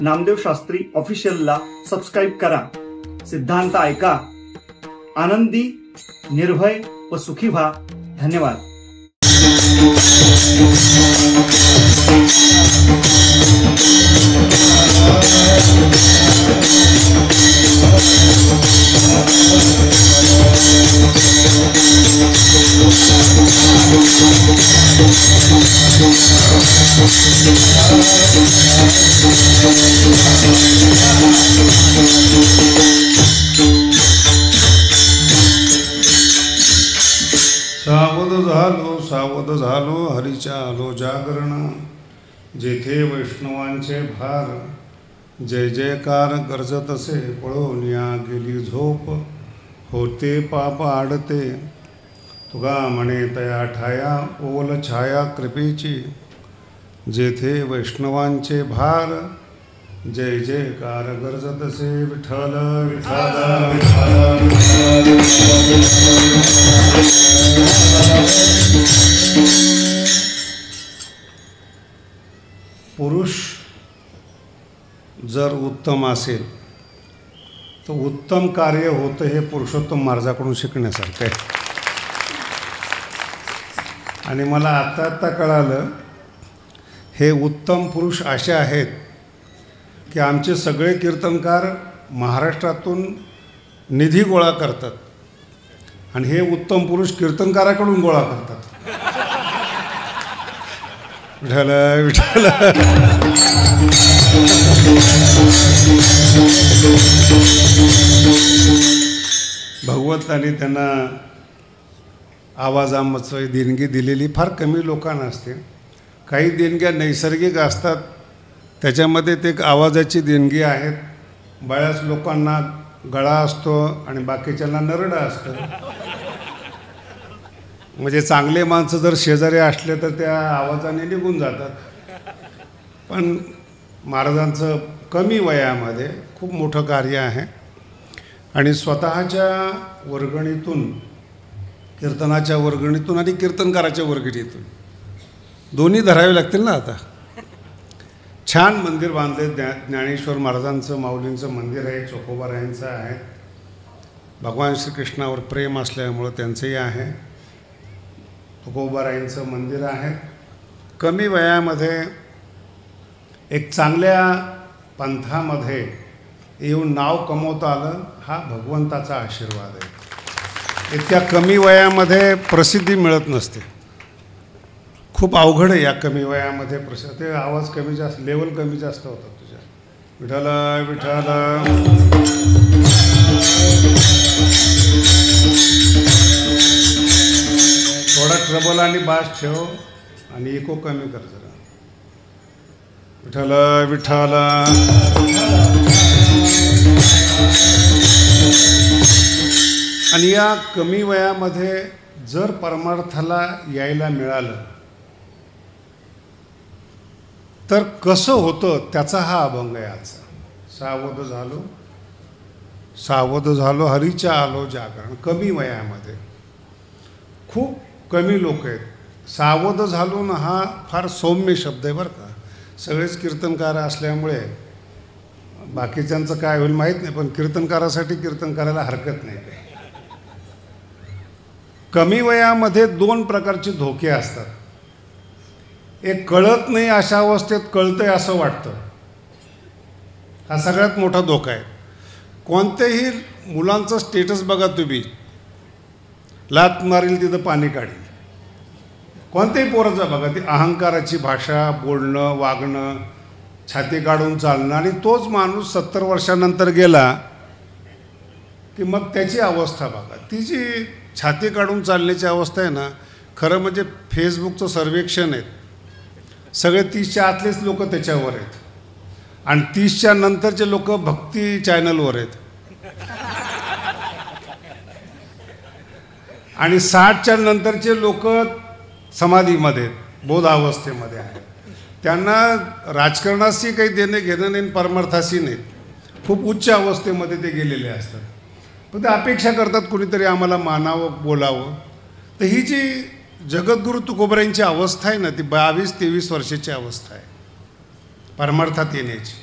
Namdev Shastri ऑफिशियलला subscribe करा. सिद्धांत ऐका, आनंदी, निर्भय व सुखी व्हा. धन्यवाद. सावध झालो हरीच्या आलो जागरण. जेथे वैष्णवांचे भार जय जयकार गरजत असे पळून या गेली झोप. होते पाप आडते तुगा म्हणे तया ठाया ओल छाया कृपेची. जेथे वैष्णवांचे भार जय जयकार गरजत असे विठ्ठल विठ्ठल विठ्ठल. पुरुष जर उत्तम असेल तर उत्तम कार्य होतं हे पुरुषोत्तम महाराजाकडून शिकण्यासारखं आहे. आणि मला आता कळालं हे उत्तम पुरुष असे आहेत की आमचे सगळे कीर्तनकार महाराष्ट्रातून निधी गोळा करतात आणि हे उत्तम पुरुष कीर्तनकाराकडून गोळा करतात. विठ्ठल विठ्ठल. भगवंताने त्यांना आवाजामध्ये देणगी दिलेली फार कमी लोकांना असते. काही देणग्या नैसर्गिक असतात, त्याच्यामध्ये ते एक आवाजाची देणगी आहेत. बऱ्याच लोकांना गळा असतो आणि बाकीच्यांना नरडं असतं. म्हणजे चांगले माणसं जर शेजारी असले तर त्या आवाजाने निघून जातात. पण महाराजांचं कमी वयामध्ये खूप मोठं कार्य आहे आणि स्वतःच्या वर्गणीतून, कीर्तनाच्या वर्गणीतून आणि कीर्तनकाराच्या वर्गणीतून दोन्ही धरावे लागतील ना. आता छान मंदिर बांधले. ज्ञानेश्वर महाराजांचं माऊलींचं मंदिर आहे, चोखोबारायांचं आहे. भगवान श्रीकृष्णावर प्रेम असल्यामुळं त्यांचंही आहे. तुकोबारायांचं मंदिर आहे. कमी वयामध्ये एक चांगल्या पंथामध्ये येऊन नाव कमवता आलं हा भगवंताचा आशीर्वाद आहे. इतक्या कमी वयामध्ये प्रसिद्धी मिळत नसते. खूप अवघड आहे या कमी वयामध्ये प्रसिद्ध. ते आवाज कमी जास्त, लेवल कमी जास्त होतात तुझ्या. विठ्ठल विठ्ठल. थोडा ट्रबल आणि बास ठेव आणि इको कमी कर जरा. विठ्ठल विठ्ठल. आणि या कमी वयामध्ये जर परमार्थाला यायला मिळालं तर कसं होतं त्याचा हा अभंग आहे आजचा. सावध झालो हरीच्या आलो जागरण. कमी वयामध्ये खूप कमी लोक आहेत. सावध झालो ना हा फार सौम्य शब्द आहे बरं का. सगळेच कीर्तनकार असल्यामुळे बाकीच्यांचं काय होईल माहीत नाही, पण कीर्तनकारासाठी कीर्तनकाराला हरकत नाही. कमी वयामध्ये दोन प्रकारचे धोके असतात. एक कळत नाही अशा अवस्थेत कळतंय असं वाटतं, हा सगळ्यात मोठा धोका आहे. कोणत्याही मुलांचं स्टेटस बघा तुम्ही, लात मारील तिथं पाणी काढील. कोणत्याही पोराचं बघा, ती अहंकाराची भाषा, बोलणं, वागणं, छाती काढून चालणं. आणि तोच माणूस 70 वर्षानंतर गेला की मग त्याची अवस्था बघा. ती जी छाती काढून चालण्याची अवस्था आहे ना, खरं म्हणजे फेसबुकचं सर्वेक्षण आहे, सगळे 30च्या आतलेच लोक त्याच्यावर आहेत आणि 30च्या नंतरचे लोक भक्ती चॅनलवर आहेत आणि 60च्या नंतरचे लोक समाधीमध्ये, बोधावस्थेमध्ये आहेत. त्यांना राजकारणाशी काही देणे घेणं नाही, परमार्थाशी नाही. खूप उच्च अवस्थेमध्ये ते गेलेले असतात. पण ते अपेक्षा करतात कुणीतरी आम्हाला मानावं, बोलावं. तर ही जी जगद्गुरु तुकोबारायांची अवस्था आहे ना, ती 22-23 वर्षाची अवस्था आहे परमार्थात येण्याची.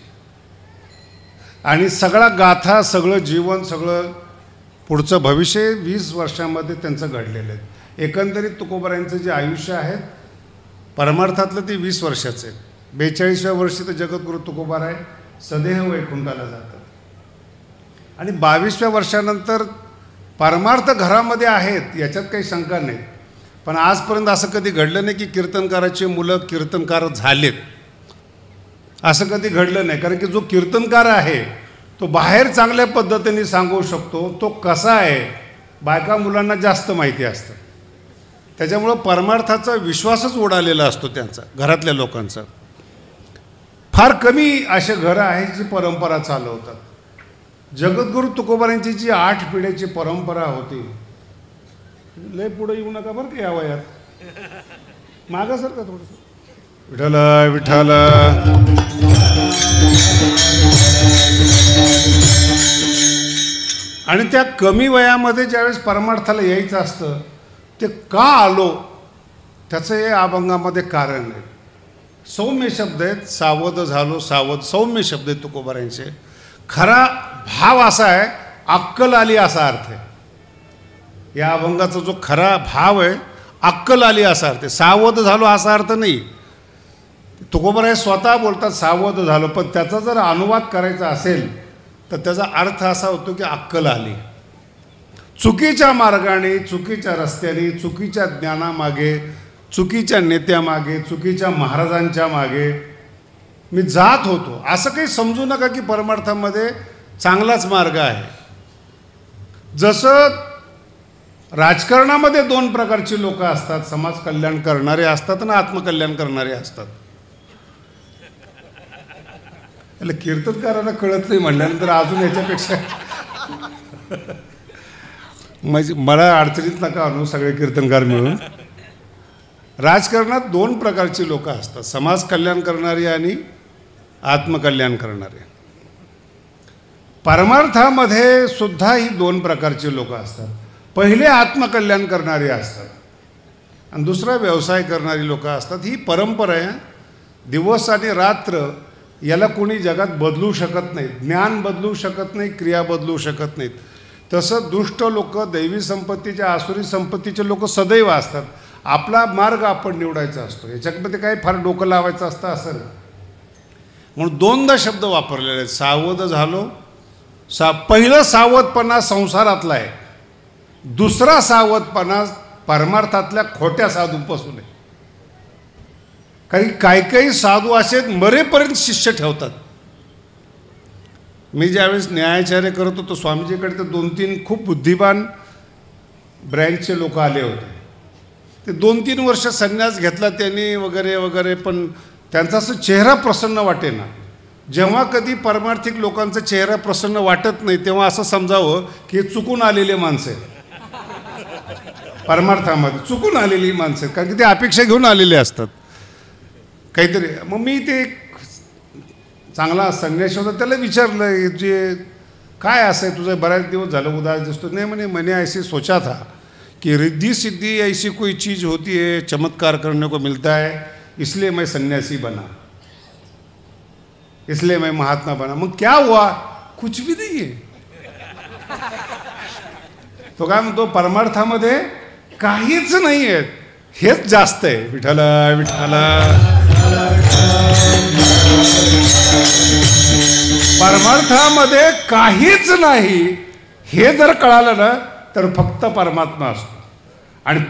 आणि सगळा गाथा, सगळं जीवन, सगळं पुढचं भविष्य 20 वर्षामध्ये त्यांचं घडलेलं आहे. एकंदरीत तुकोबारायांचं जे आयुष्य आहे परमार्थातलं ते 20 वर्षाचं आहे. 42व्या वर्षी तर जगद्गुरू तुकोबाराय सदेह वैकुंठाला जातात आणि 22व्या वर्षानंतर परमार्थ घरामध्ये आहेत, याच्यात काही शंका नाही. पण आजपर्यंत असं कधी घडलं नाही की कीर्तनकाराची मुलं कीर्तनकार झालेत, असं कधी घडलं नाही. कारण की जो कीर्तनकार आहे तो बाहेर चांगल्या पद्धतीने सांगू शकतो, तो कसा आहे बायका मुलांना जास्त माहिती असतं. त्याच्यामुळं परमार्थाचा विश्वासच उडालेला असतो त्यांचा, घरातल्या लोकांचा. फार कमी असे घरं आहेत जी परंपरा चालवतात. जगद्गुरू तुकोबारायांची जी 8 पिढ्याची परंपरा होती, लय पुढे येऊ नका बरं का या वयात, मागासारखं थोडंसं. विठ्ठल विठ्ठल. आणि त्या कमी वयामध्ये ज्यावेळेस परमार्थाला यायचं असतं ते का आलो त्याचं हे अभंगामध्ये कारण आहे. सौम्य शब्द आहेत, सावध झालो सावध, सौम्य शब्द आहेत तुकोबारायांचे. खरा भाव असा आहे, अक्कल आली असा अर्थ आहे. या अभंगाचा जो खरा भाव आहे अक्कल आली असा अर्थ आहे, सावध झालो असा अर्थ नाही. तुकोबाराय स्वतः बोलतात सावध झालो, पण त्याचा जर अनुवाद करायचा असेल तर त्याचा अर्थ असा होतो की अक्कल आली. चुकीच्या मार्गाने, चुकीच्या रस्त्याने, चुकीच्या ज्ञानामागे, चुकीच्या नेत्यामागे, चुकीच्या महाराजांच्या मागे मी जात होतो. असं काही समजू नका की परमार्थामध्ये चांगलाच मार्ग आहे. जसं राजकारणामध्ये 2 प्रकारची लोक असतात, समाज कल्याण करणारे असतात आणि आत्मकल्याण करणारे असतात. याला कीर्तनकारांना कळत नाही म्हणल्यानंतर अजून याच्यापेक्षा म्हणजे मला अडचणीत नका आणू सगळे कीर्तनकार मिळून. राजकारणात 2 प्रकारची लोक असतात, समाज कल्याण करणारी आणि आत्मकल्याण करणारे. परमार्थामध्ये सुद्धा ही 2 प्रकारची लोक असतात. पहिले आत्मकल्याण करणारी असतात आणि दुसरा व्यवसाय करणारी लोक असतात. ही परंपरा आहे. दिवस आणि रात्र याला कोणी जगात बदलू शकत नाही. ज्ञान बदलू शकत नाही, क्रिया बदलू शकत नाहीत. तसं दुष्ट लोक, दैवी संपत्तीचे, आसुरी संपत्तीचे लोक सदैव असतात. आपला मार्ग आपण निवडायचा असतो, याच्यामध्ये काही फार डोकं लावायचं असतं असं नाही. म्हणून 2दा शब्द वापरलेले आहेत, सावध झालो. पहिलं सावधपणा संसारातला आहे, दुसरा सावधपणा परमार्थातल्या खोट्या साधूपासून आहे. काही साधू असे मरेपर्यंत शिष्य ठेवतात. मी ज्यावेळेस न्यायाचार्य करत होतो स्वामीजीकडे, तर 2-3 खूप बुद्धिमान ब्रँचचे लोक आले होते. ते 2-3 वर्ष संन्यास घेतला त्यांनी वगैरे वगैरे, पण त्यांचा असं चेहरा प्रसन्न वाटेना. जेव्हा कधी परमार्थिक लोकांचा चेहरा प्रसन्न वाटत नाही तेव्हा असं समजावं की चुकून आलेले माणसं आहेत. परमार्थामध्ये चुकून आलेली माणसं आहेत, कारण की ते अपेक्षा घेऊन आलेले असतात काहीतरी. मग मी ते चांगला संन्यासी होता, त्याला विचारलं जे काय असं आहे तुझं, बऱ्याच दिवस झालं उदास दिसतो. नाही म्हणे, मैंने ऐसे सोचा था कि रिद्धि सिद्धि ऐसी कोई चीज़ होती है, चमत्कार करने को मिलता है, इसलिए मैं सन्यासी बना, इसलिए मैं महात्मा बना. मग क्या हुआ? कुछ भी नहीं है. तो काय म्हणतो, परमार्थामध्ये काहीच नाही आहे, हेच जास्त आहे. विठ्ठल विठ्ठल. परमार्थामध्ये काहीच नाही हे जर कळालं ना तर फक्त परमात्मा असतो. आणि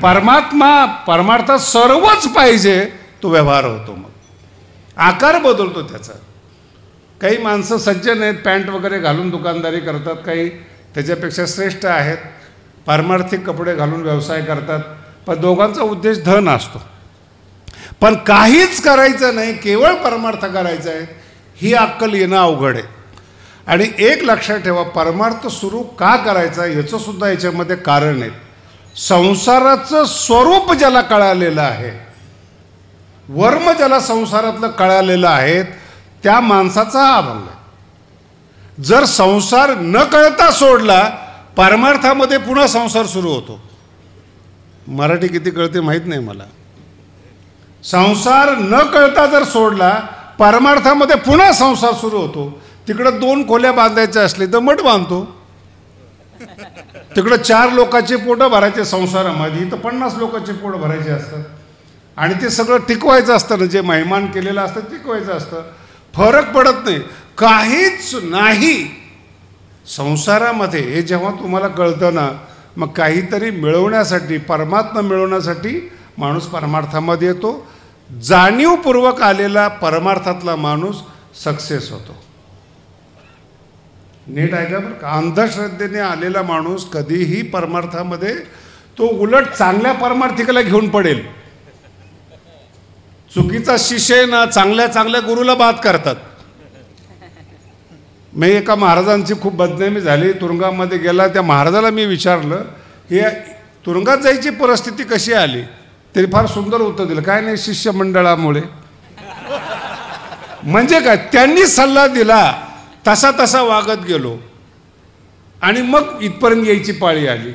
परमार्थात सर्वच पाहिजे तो व्यवहार होतो. मग आकार बदलतो त्याचा. काही माणसं सज्जन आहेत, पॅन्ट वगैरे घालून दुकानदारी करतात, काही त्याच्यापेक्षा श्रेष्ठ आहेत, पारमार्थिक कपडे घालून व्यवसाय करतात, पण दोघांचा उद्देश धन असतो. पण काहीच करायचं नाही, केवळ परमार्थ करायचा आहे, ही अक्कल येणं अवघड आहे. आणि एक लक्षात ठेवा, परमार्थ सुरू का करायचा याचं सुद्धा याच्यामध्ये कारण आहे. संसाराचं स्वरूप ज्याला कळालेलं आहे, वर्म ज्याला संसारातलं कळालेलं आहे, त्या माणसाचा हा अभंग आहे. जर संसार न कळता सोडला, परमार्थामध्ये पुन्हा संसार सुरू होतो. मराठी किती कळते माहीत नाही मला. संसार न कळता जर सोडला, परमार्थामध्ये पुन्हा संसार सुरू होतो. तिकडं 2 खोल्या बांधायच्या असले तर मठ बांधतो. तिकडं 4 लोकांचे पोटं भरायचे संसारामध्ये, तर 50 लोकांचे पोटं भरायचे असतात. आणि ते सगळं टिकवायचं असतं ना, जे मेहमान केलेलं असतं टिकवायचं असतं. फरक पडत नाही, काहीच नाही संसारामध्ये. हे जेव्हा तुम्हाला कळतं ना, मग काहीतरी मिळवण्यासाठी, परमात्मा मिळवण्यासाठी माणूस परमार्थामध्ये येतो. जाणीवपूर्वक आलेला परमार्थातला माणूस सक्सेस होतो. नीट ऐका बरं का, अंधश्रद्धेने आलेला माणूस कधीही परमार्थामध्ये, तो उलट चांगल्या परमार्थिकाला घेऊन पडेल. चुकीचा शिष्य आहे ना, चांगल्या चांगल्या गुरुला बाद करतात. मी एका महाराजांची खूप बदनामी झाली, तुरुंगामध्ये गेला. त्या महाराजाला मी विचारलं, हे तुरुंगात जायची परिस्थिती कशी आली? तरी फार सुंदर उत्तर दिलं, काय नाही, शिष्यमंडळामुळे. म्हणजे काय, त्यांनी सल्ला दिला तसा तसा वागत गेलो आणि मग इथपर्यंत यायची पाळी आली.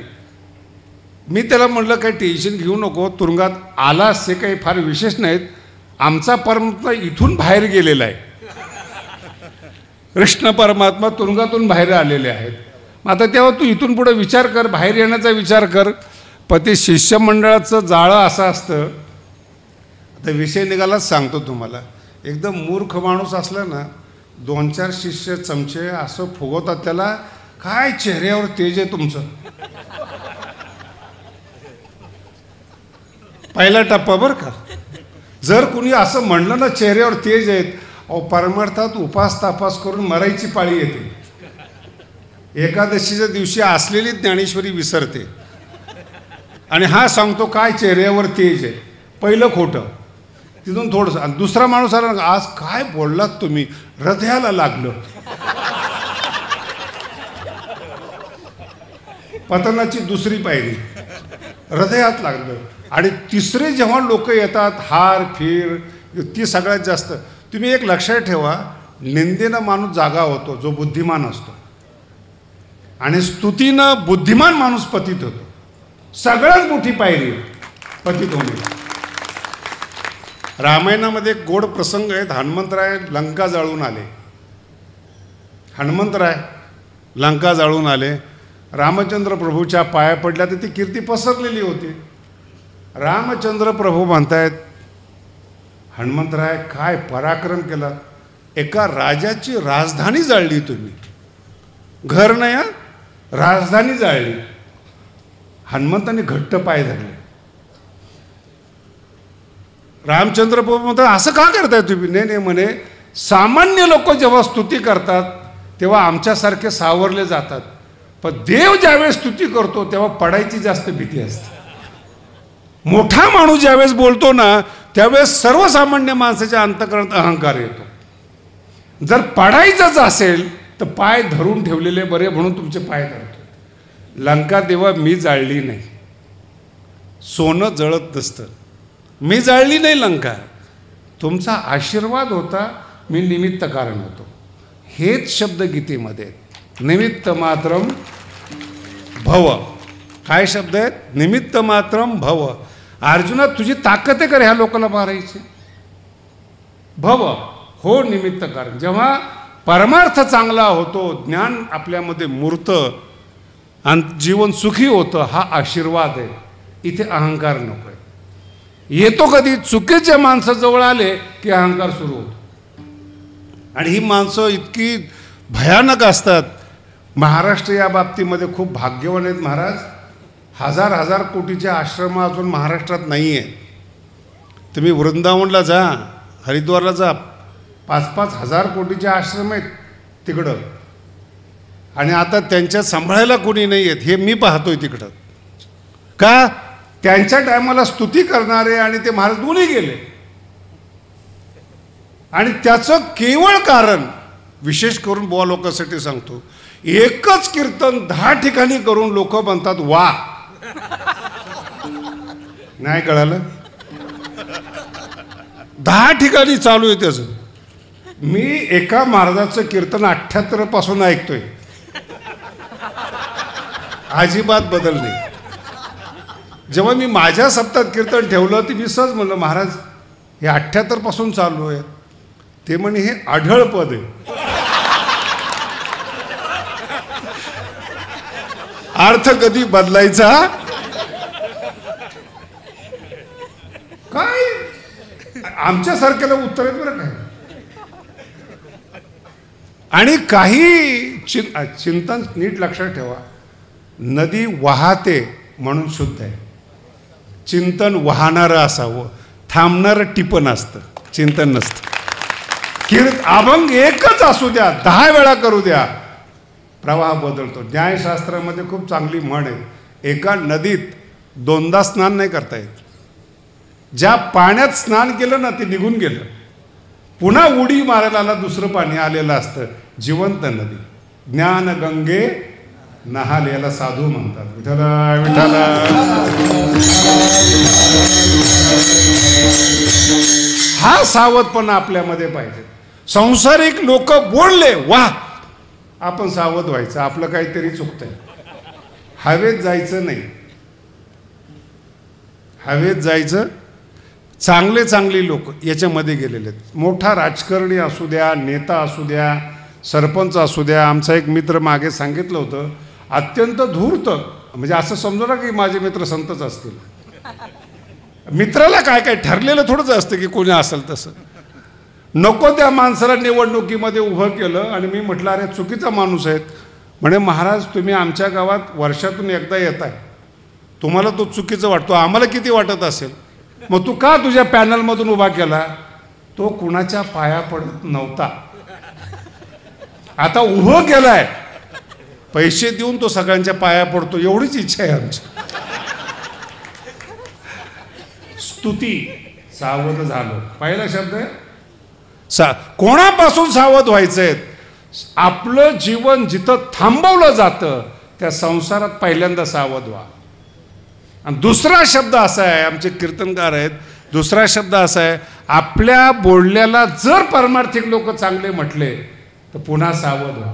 मी त्याला म्हटलं, काही टेन्शन घेऊ नको, तुरुंगात आला असे काही फार विशेष नाहीत. आमचा परमात्मा इथून बाहेर गेलेला आहे. कृष्ण परमात्मा तुरुंगातून बाहेर आलेले आहेत. आता तेव्हा तू इथून पुढे विचार कर, बाहेर येण्याचा विचार कर. पण ते शिष्यमंडळाचं जाळं असं असतं. आता विषय निघालाच सांगतो तुम्हाला. एकदम मूर्ख माणूस असला ना, 2-4 शिष्य चमचे असं फुगवतात त्याला, काय चेहऱ्यावर तेज आहे तुमचं. पहिला टप्पा बरं का. जर कुणी असं म्हणलं ना चेहऱ्यावर तेज आहेत, अहो परमार्थात उपास तापास करून मरायची पाळी येते. एकादशीच्या दिवशी असलेली ज्ञानेश्वरी विसरते. आणि हा सांगतो काय चेहऱ्यावर तेज आहे. पहिलं खोटं. तिथून थोडंसं. आणि दुसरा माणूस आला, आज काय बोललात तुम्ही, हृदयाला लागलं. पतनाची दुसरी पायरी, हृदयात लागलं. आणि तिसरे जेव्हा लोक येतात, हार फिर, ती सगळ्यात जास्त. तुम्ही एक लक्षात ठेवा, निंदेनं माणूस जागा होतो जो बुद्धिमान असतो, आणि स्तुतीनं बुद्धिमान माणूस पतित होतो. सगळ्यात मोठी पायरी पतित होणे. रामायणामध्ये एक गोड प्रसंग आहे. हनुमंतराय लंका जाळून आले. हनुमंतराय लंका जाळून आले. रामचंद्र प्रभूच्या पाया पडल्या तर ती कीर्ती पसरलेली होती. रामचंद्र प्रभू म्हणतायत, हनुमंतराय काय पराक्रम केला, एका राजाची राजधानी जाळली तुम्ही. घर नाही, राजधानी जाळली. हनुमंतांनी घट्ट पाय धरले. रामचंद्र प्रभू म्हणतात, असं का करताय तुम्ही? नाही म्हणे, सामान्य लोक जेव्हा स्तुती करतात तेव्हा आमच्यासारखे सावरले जातात, पण देव ज्यावेळेस स्तुती करतो तेव्हा पडायची जास्त भीती असते. मोठा माणूस ज्यावेळेस बोलतो ना, त्यावेळेस सर्वसामान्य माणसाच्या अंतःकरणात अहंकार येतो. जर पडायचंच असेल तर पाय धरून ठेवलेले बरे, म्हणून तुमचे पाय धरतो. लंका तेव्हा मी जाळली नाही. सोनं जळत नसतं. मी जाळली नाही लंका, तुमचा आशीर्वाद होता, मी निमित्त कारण होतो. हेच शब्द गीतेमध्ये आहेत. निमित्त मात्रम भव. काय शब्द आहेत? निमित्त मात्रम भव. अर्जुना, तुझी ताकद आहे का ह्या लोकांना मारायची? भव हो निमित्त कारण. जेव्हा परमार्थ चांगला होतो, ज्ञान आपल्यामध्ये मूर्त आणि जीवन सुखी होतं, हा आशीर्वाद आहे. इथे अहंकार नको आहे. येतो कधी? चुकीच्या माणसाजवळ आले की अहंकार सुरू होतो. आणि ही माणसं इतकी भयानक असतात. महाराष्ट्र या बाबतीमध्ये खूप भाग्यवान आहेत महाराज. 1000 कोटीचे आश्रम अजून महाराष्ट्रात नाही आहे. तुम्ही वृंदावनला जा, हरिद्वारला जा, 5-5 हजार कोटीचे आश्रम आहेत तिकडं. आणि आता त्यांच्यात सांभाळायला कोणी नाही आहेत. हे मी पाहतोय तिकडं. का? त्यांच्या टायमाला स्तुती करणारे आणि ते महाराज दोन्ही गेले. आणि त्याचं केवळ कारण, विशेष करून बुवा लोकांसाठी सांगतो, एकच कीर्तन 10 ठिकाणी करून लोक म्हणतात वा. नाही कळालं? 10 ठिकाणी चालू आहे त्याचं. मी एका महाराजाचं कीर्तन 78 पासून ऐकतोय. अजिबात बदल नाही. जेव्हा मी माझ्या सप्ताहात कीर्तन ठेवलं तर मी सहज म्हणलं, महाराज हे 78 पासून चालू आहे. ते म्हणे हे आढळ पद आहे. अर्थ कधी बदलायचा काय? आमच्यासारख्याला उत्तर आहेत बरं काय. आणि काही चिंतन नीट लक्षात ठेवा, नदी वाहते म्हणून शुद्ध आहे. चिंतन वाहणारं असावं, थांबणारं टिपण असतं, चिंतन नसतं. अभंग एकच असू द्या, 10 वेळा करू द्या, प्रवाह बदलतो. न्यायशास्त्रामध्ये खूप चांगली म्हण आहे, एका नदीत 2दा स्नान नाही करता येत. ज्या पाण्यात स्नान केलं ना ते निघून गेलं, पुन्हा उडी मारायला दुसरं पाणी आलेलं असतं. जिवंत नदी, ज्ञान गंगे नहाल, याला साधू म्हणतात. विठ्ठला विठ्ठला. हा सावधपणा आपल्यामध्ये पाहिजे. संसारिक लोक बोलले वा, आपण सावध व्हायचं, आपलं काहीतरी चुकतंय. हवेत जायचं नाही, हवेत जायचं. चांगले लोक याच्यामध्ये गेलेले आहेत. मोठा राजकारणी असू द्या, नेता असू द्या, सरपंच असू द्या. आमचा एक मित्र मागे सांगितलं होतं, अत्यंत धूर्त, म्हणजे असं समजू ना की माझे मित्र संतच असतील. मित्राला काय काय ठरलेलं थोडंच असतं की कोणी असेल तसं. नको त्या माणसाला निवडणुकीमध्ये उभं केलं आणि मी म्हटलं अरे चुकीचा माणूस आहेत. म्हणे महाराज तुम्ही आमच्या गावात वर्षातून एकदा येत आहे, तुम्हाला तो चुकीचं वाटतो, आम्हाला किती वाटत असेल, मग तू का तुझ्या पॅनलमधून उभा केला? तो कुणाच्या पाया पडत नव्हता, आता उभं केलाय, पैसे देऊन तो सगळ्यांच्या पाया पडतो, एवढीच इच्छा आहे आमची. स्तुती, सावध झालो, पहिला शब्द आहे. कोणापासून सावध व्हायचंय? आपलं जीवन जिथं थांबवलं जातं त्या संसारात पहिल्यांदा सावध व्हा. आणि दुसरा शब्द असा आहे, आमचे कीर्तनकार आहेत, दुसरा शब्द असा आहे, आपल्या बोलण्याला जर परमार्थिक लोक चांगले म्हटले तर पुन्हा सावध व्हा,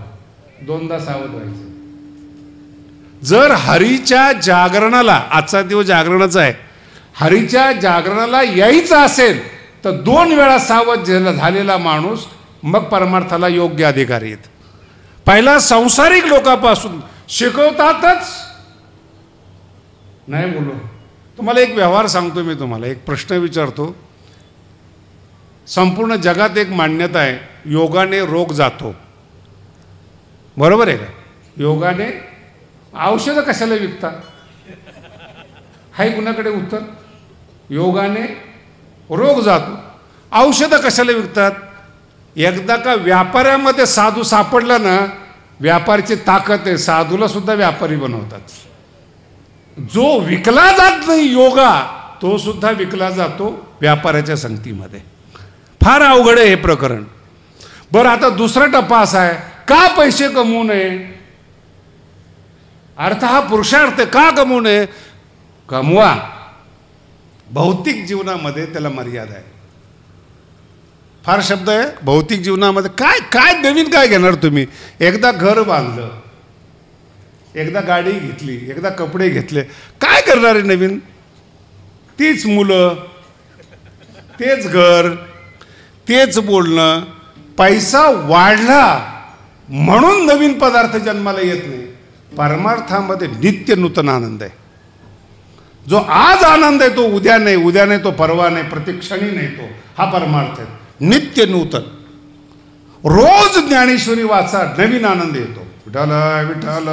2दा सावध व्हायचं. जर हरीच्या जागरणाला, आजचा दिवस जागरणाचा आहे, हरीच्या जागरणाला यायचं असेल तर 2 वेळा सावध झालेला माणूस मग परमार्थाला योग्य अधिकारी आहेत. पहिला संसारिक लोकांपासून शिकवतातच नाही बोलू. तुम्हाला एक व्यवहार सांगतो मी, तुम्हाला एक प्रश्न विचारतो. संपूर्ण जगात एक मान्यता आहे, योगाने रोग जातो, बरोबर आहे का? योगाने औषधं कशाला विकतात? हाय कुणाकडे उत्तर? योगाने रोग जातो, औषधं कशाला विकतात? एकदा का व्यापाऱ्यामध्ये साधू सापडला ना, व्यापारीची ताकद आहे, साधूला सुद्धा व्यापारी बनवतात. जो विकला जात नाही योगा, तो सुद्धा विकला जातो व्यापाऱ्याच्या संगतीमध्ये. फार अवघड आहे हे प्रकरण. बरं, आता दुसरा टप्पा असा आहे, का पैसे कमवू नये? अर्थ हा पुरुषार्थ, का कमवू नये? कमवा, भौतिक जीवनामध्ये त्याला मर्यादा आहे. फार शब्द आहे भौतिक जीवनामध्ये. काय काय नवीन काय घेणार तुम्ही? एकदा घर बांधलं, एकदा गाडी घेतली, एकदा कपडे घेतले, काय करणार आहे नवीन? तीच मुलं, तेच घर, तेच बोलणं. पैसा वाढला म्हणून नवीन पदार्थ जन्माला येत नाही. परमार्थामध्ये नित्य नूतन आनंद आहे. जो आज आनंद आहे तो उद्या नाही, उद्या नाही तो परवा नाही, प्रतिक्षणी नाही तो. हा परमार्थ आहे, नित्य नूतन. रोज ज्ञानेश्वरी वाचा, नवीन आनंद येतो. विठ्ठल विठ्ठल.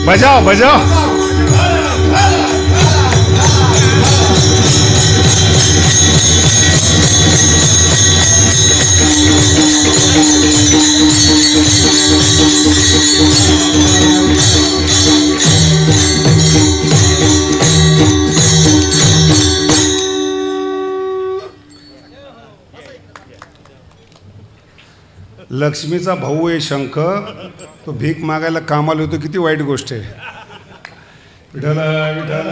बजाओ बजाओ. लक्ष्मीचा भाऊ आहे शंख, तो भीक मागायला कामाला होतो, किती वाईट गोष्ट आहे. विठ्ठल विठ्ठल.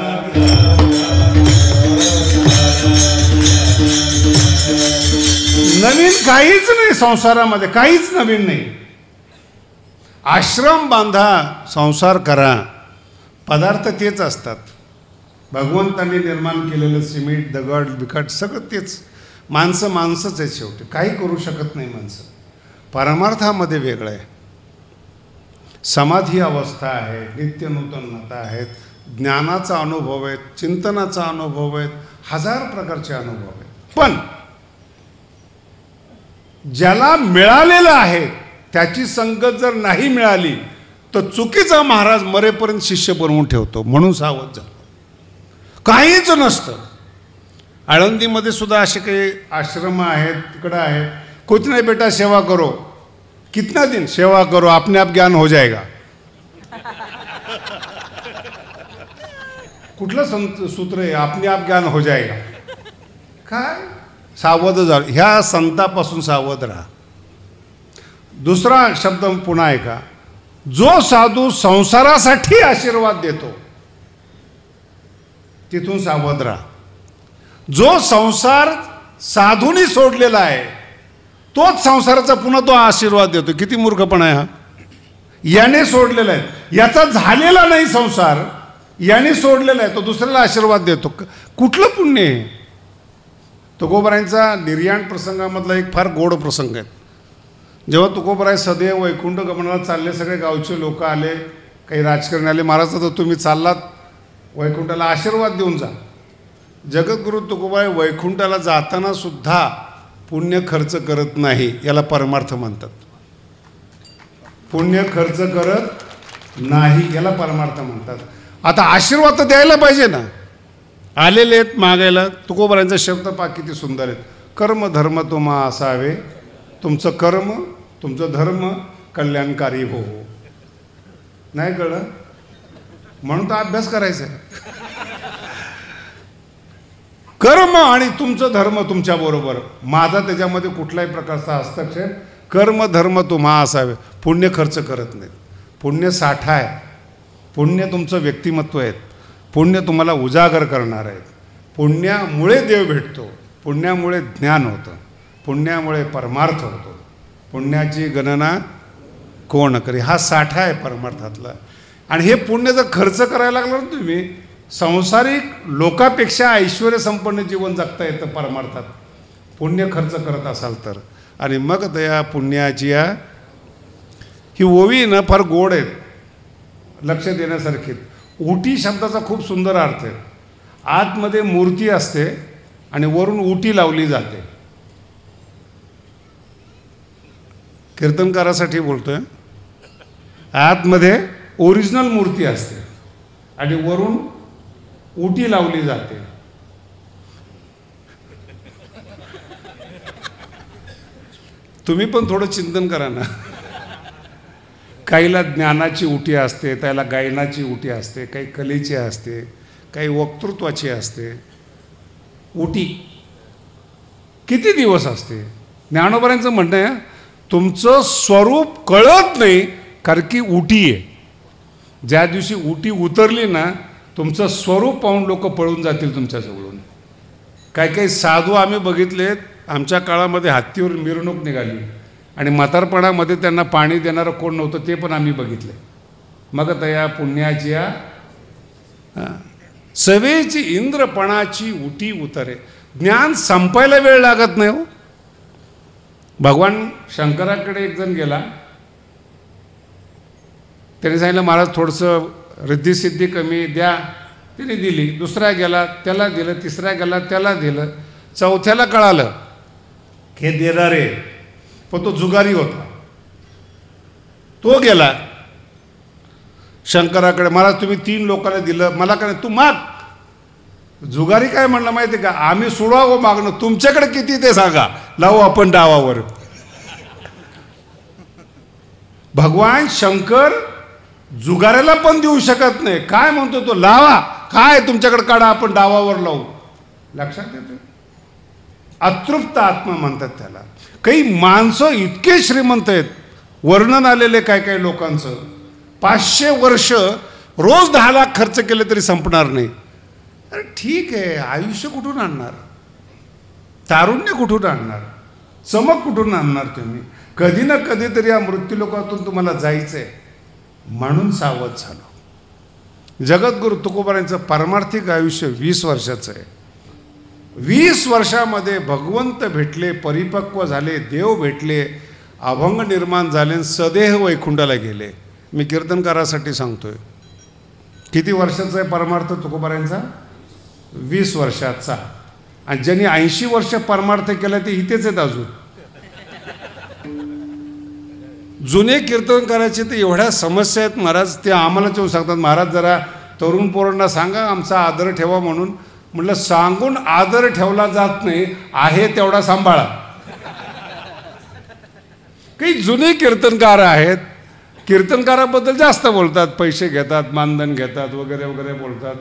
नवीन काहीच नाही संसारामध्ये, काहीच नवीन नाही. आश्रम बांधा, संसार करा, पदार्थ तेच असतात. भगवंतांनी निर्माण केलेलं सिमेंट, दगड, बिकट सगळं तेच. माणसं माणसंच आहे शेवटी, काही करू शकत नाही माणसं. परमार्थामध्ये वेगळं आहे. समाधी अवस्था आहे, नित्य नूतनता आहेत, ज्ञानाचा अनुभव आहे, चिंतनाचा अनुभव आहे, हजार प्रकारचे अनुभव आहेत. पण ज्याला मिळालेलं आहे त्याची संगत जर नाही मिळाली तर चुकीचा महाराज मरेपर्यंत शिष्य बनवून ठेवतो. म्हणून सावध जा. काहीच नसतं. आळंदीमध्ये सुद्धा असे काही आश्रम आहेत, तिकडं आहेत. कुछ नाही बेटा, सेवा करो. कितना दिन सेवा करो, अपने आप ज्ञान हो जाएगा. कुठलं सूत्र आहे, अपने आप ज्ञान हो जाएगा? काय? सावध जा. ह्या संतापासून सावध राहा. दुसरा शब्द पुन्हा ऐका. जो साधू संसारासाठी आशीर्वाद देतो तिथून सावध राहा. जो संसार साधूनी सोडलेला आहे तोच संसाराचा पुन्हा तो आशीर्वाद देतो. किती मूर्खपणा आहे हा. याने सोडलेला आहे, याचा झालेला नाही संसार, याने सोडलेला आहे, तो दुसऱ्याला आशीर्वाद देतो. कुठलं पुण्य आहे? तुकोबारायांचा निर्याण प्रसंगामधला एक फार गोड प्रसंग आहे. जेव्हा तुकोबाराय सदैव वैकुंठ गमनाला चालले, सगळे गावचे लोक आले, काही राजकारणी आले. महाराज तर तुम्ही चाललात वैकुंठाला, आशीर्वाद देऊन जा. जगद्गुरु तुकोबाराय वैकुंठाला जाताना सुद्धा पुण्य खर्च करत नाही. याला परमार्थ म्हणतात. पुण्य खर्च करत नाही याला परमार्थ म्हणतात. आता आशीर्वाद तर द्यायला पाहिजे ना. आलेले आहेत मागायला. तुकोबारायांचा शब्द पहा किती सुंदर आहेत. कर्म धर्म तुम्हा असावे, तुमचं कर्म तुमचं धर्म कल्याणकारी हो. नाही कळलं? म्हणून तर अभ्यास करायचा आहे. कर्म आणि तुमचं धर्म तुमच्याबरोबर, माझा त्याच्यामध्ये कुठल्याही प्रकारचा हस्तक्षेप. कर्म धर्म तुम्हा असावे. पुण्य खर्च करत नाहीत. पुण्य साठा आहे. पुण्य तुमचं व्यक्तिमत्व आहे. पुण्य तुम्हाला उजागर करणार आहेत. पुण्यामुळे देव भेटतो, पुण्यामुळे ज्ञान होतं, पुण्यामुळे परमार्थ होतो. पुण्याची गणना कोण करी, हा साठा आहे परमार्थातला. आणि हे पुण्य जर खर्च करायला लागलं ना तुम्ही, सांसारिक लोकापेक्षा ऐश्वर्य संपन्न जीवन जगता येतं परमार्थात, पुण्य खर्च करत असाल तर. आणि मग दया पुण्याची ही ओवी ना फार गोड आहेत, लक्ष देण्यासारखी. उटी शब्दाचा खूप सुंदर अर्थ आहे. आतमध्ये मूर्ती असते आणि वरून उटी लावली जाते. कीर्तनकारासाठी बोलतोय. आतमध्ये ओरिजिनल मूर्ती असते आणि वरून उटी लावली जाते. तुम्ही पण थोडं चिंतन करा ना. काहीला ज्ञानाची उटी असते, त्याला गायनाची उटी असते, काही कलेची असते, काही वक्तृत्वाची असते. उटी किती दिवस असते? ज्ञानोबारांचं म्हणणं आहे तुमचं स्वरूप कळत नाही कारण की उटी आहे. ज्या दिवशी उटी उतरली ना, तुमचं स्वरूप पाहून लोक पळून जातील तुमच्याजवळून. काही काही साधू आम्ही बघितलेत, आमच्या काळामध्ये हत्तीवर मिरवणूक निघाली आणि म्हातारपणामध्ये त्यांना पाणी देणारं कोण नव्हतं ते पण आम्ही बघितले. मग तया पुण्याची सवेची इंद्रपणाची उटी उतरे. ज्ञान संपायला वेळ लागत नाही हो. भगवान शंकराकडे एक जण गेला, त्याने सांगितलं महाराज थोडंसं रिद्धिसिद्धी कमी द्या. तिने दिली. दुसरा गेला त्याला दिलं, तिसरा गेला त्याला दिलं, चौथ्याला कळालं हे देणार आहे, पण तो जुगारी होता. तो गेला शंकराकडे, महाराज तुम्ही 3 लोकांना दिलं, मला काय तू माग. जुगारी काय म्हणलं माहिती आहे का, आम्ही सोडावं मागणं, तुमच्याकडे किती ते सांगा, लावू आपण डावावर. भगवान शंकर जुगाऱ्याला पण देऊ शकत नाही. काय म्हणतो तो, लावा, काय तुमच्याकडे काढा आपण डावावर लावू. लक्षात येतं. अतृप्त आत्मा म्हणतात त्याला. काही माणसं इतके श्रीमंत आहेत, वर्णन आलेले काय काय लोकांचं, 500 वर्ष रोज 10 लाख खर्च केले तरी संपणार नाही. अरे ठीक आहे, आयुष्य कुठून आणणार, तारुण्य कुठून आणणार, चमक कुठून आणणार तुम्ही? कधी ना कधीतरी या मृत्यूलोकातून तुम्हाला जायचं आहे म्हणून सावध झालो. जगद्गुरु तुकोबारायांचं पारमार्थिक आयुष्य 20 वर्षाचं आहे. 20 वर्षामध्ये भगवंत भेटले, परिपक्व झाले, देव भेटले, अभंग निर्माण झाले, सदेह वैकुंठाला गेले. मी कीर्तनकारासाठी सांगतोय. किती वर्षाचा आहे परमार्थ तुकोबारायांचा? 20 वर्षाचा. आणि ज्यांनी 80 वर्ष परमार्थ केला ते इथेच आहेत अजून. जुने कीर्तनकाराचे तर एवढ्या समस्या आहेत महाराज, ते आम्हाला येऊन सांगतात, महाराज जरा तरुण पोरांना सांगा आमचा आदर ठेवा म्हणून. म्हटलं सांगून आदर ठेवला जात नाही, आहे तेवढा सांभाळा. काही जुने कीर्तनकार आहेत, कीर्तनकाराबद्दल जास्त बोलतात, पैसे घेतात, मानधन घेतात वगैरे वगैरे बोलतात.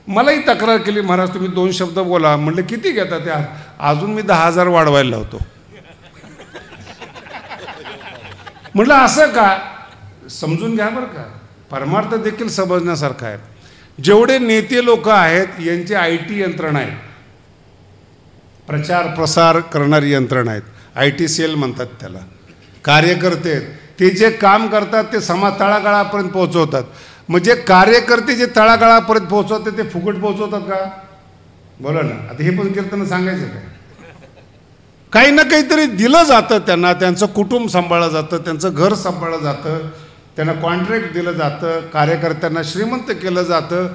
मलाही तक्रार केली, महाराज तुम्ही 2 शब्द बोला. म्हटलं किती घेतात? त्या अजून मी 10,000 वाढवायला लावतो. म्हटलं असं का? समजून घ्या बरं का, परमार्थ देखील समजण्यासारखा आहे. जेवढे नेते लोक आहेत यांची IT यंत्रणा आहे, प्रचार प्रसार करणारी यंत्रणा आहेत, IT सेल म्हणतात त्याला. कार्यकर्ते ते जे काम करतात ते समाज तळागाळापर्यंत पोहोचवतात. म्हणजे कार्यकर्ते जे तळागाळापर्यंत पोहोचवतात ते फुकट पोहोचवतात का? बोला ना. आता हे पण कीर्तन सांगायचं काय? काही ना काहीतरी दिलं जातं त्यांना, त्यांचं कुटुंब सांभाळलं जातं, त्यांचं घर सांभाळलं जातं, त्यांना कॉन्ट्रॅक्ट दिलं जातं, कार्यकर्त्यांना श्रीमंत केलं जातं.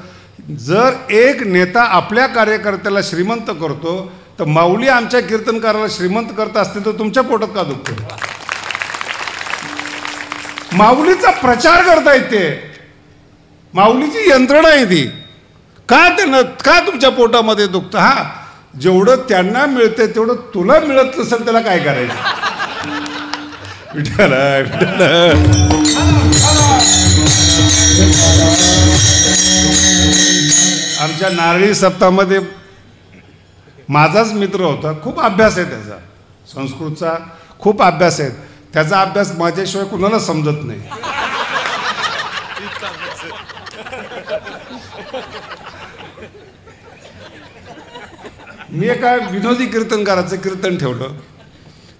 जर एक नेता आपल्या कार्यकर्त्याला श्रीमंत करतो तर माऊली आमच्या कीर्तनकाराला श्रीमंत करत असतील तर तुमच्या पोटात का दुखतो? माऊलीचा प्रचार करता येते, माऊलीची यंत्रणा आहे ती. का तुमच्या पोटामध्ये दुखतं? हा, जेवढं त्यांना मिळतंय तेवढं तुला मिळत नसेल त्याला काय करायचं? विठ्ठल विठ्ठल. आमच्या नारळी सप्ताहामध्ये माझाच मित्र होता, खूप अभ्यास आहे त्याचा, संस्कृतचा खूप अभ्यास आहे. त्याचा अभ्यास माझ्याशिवाय कुणाला समजत नाही. मी एका विनोदी कीर्तनकाराचं कीर्तन ठेवलं,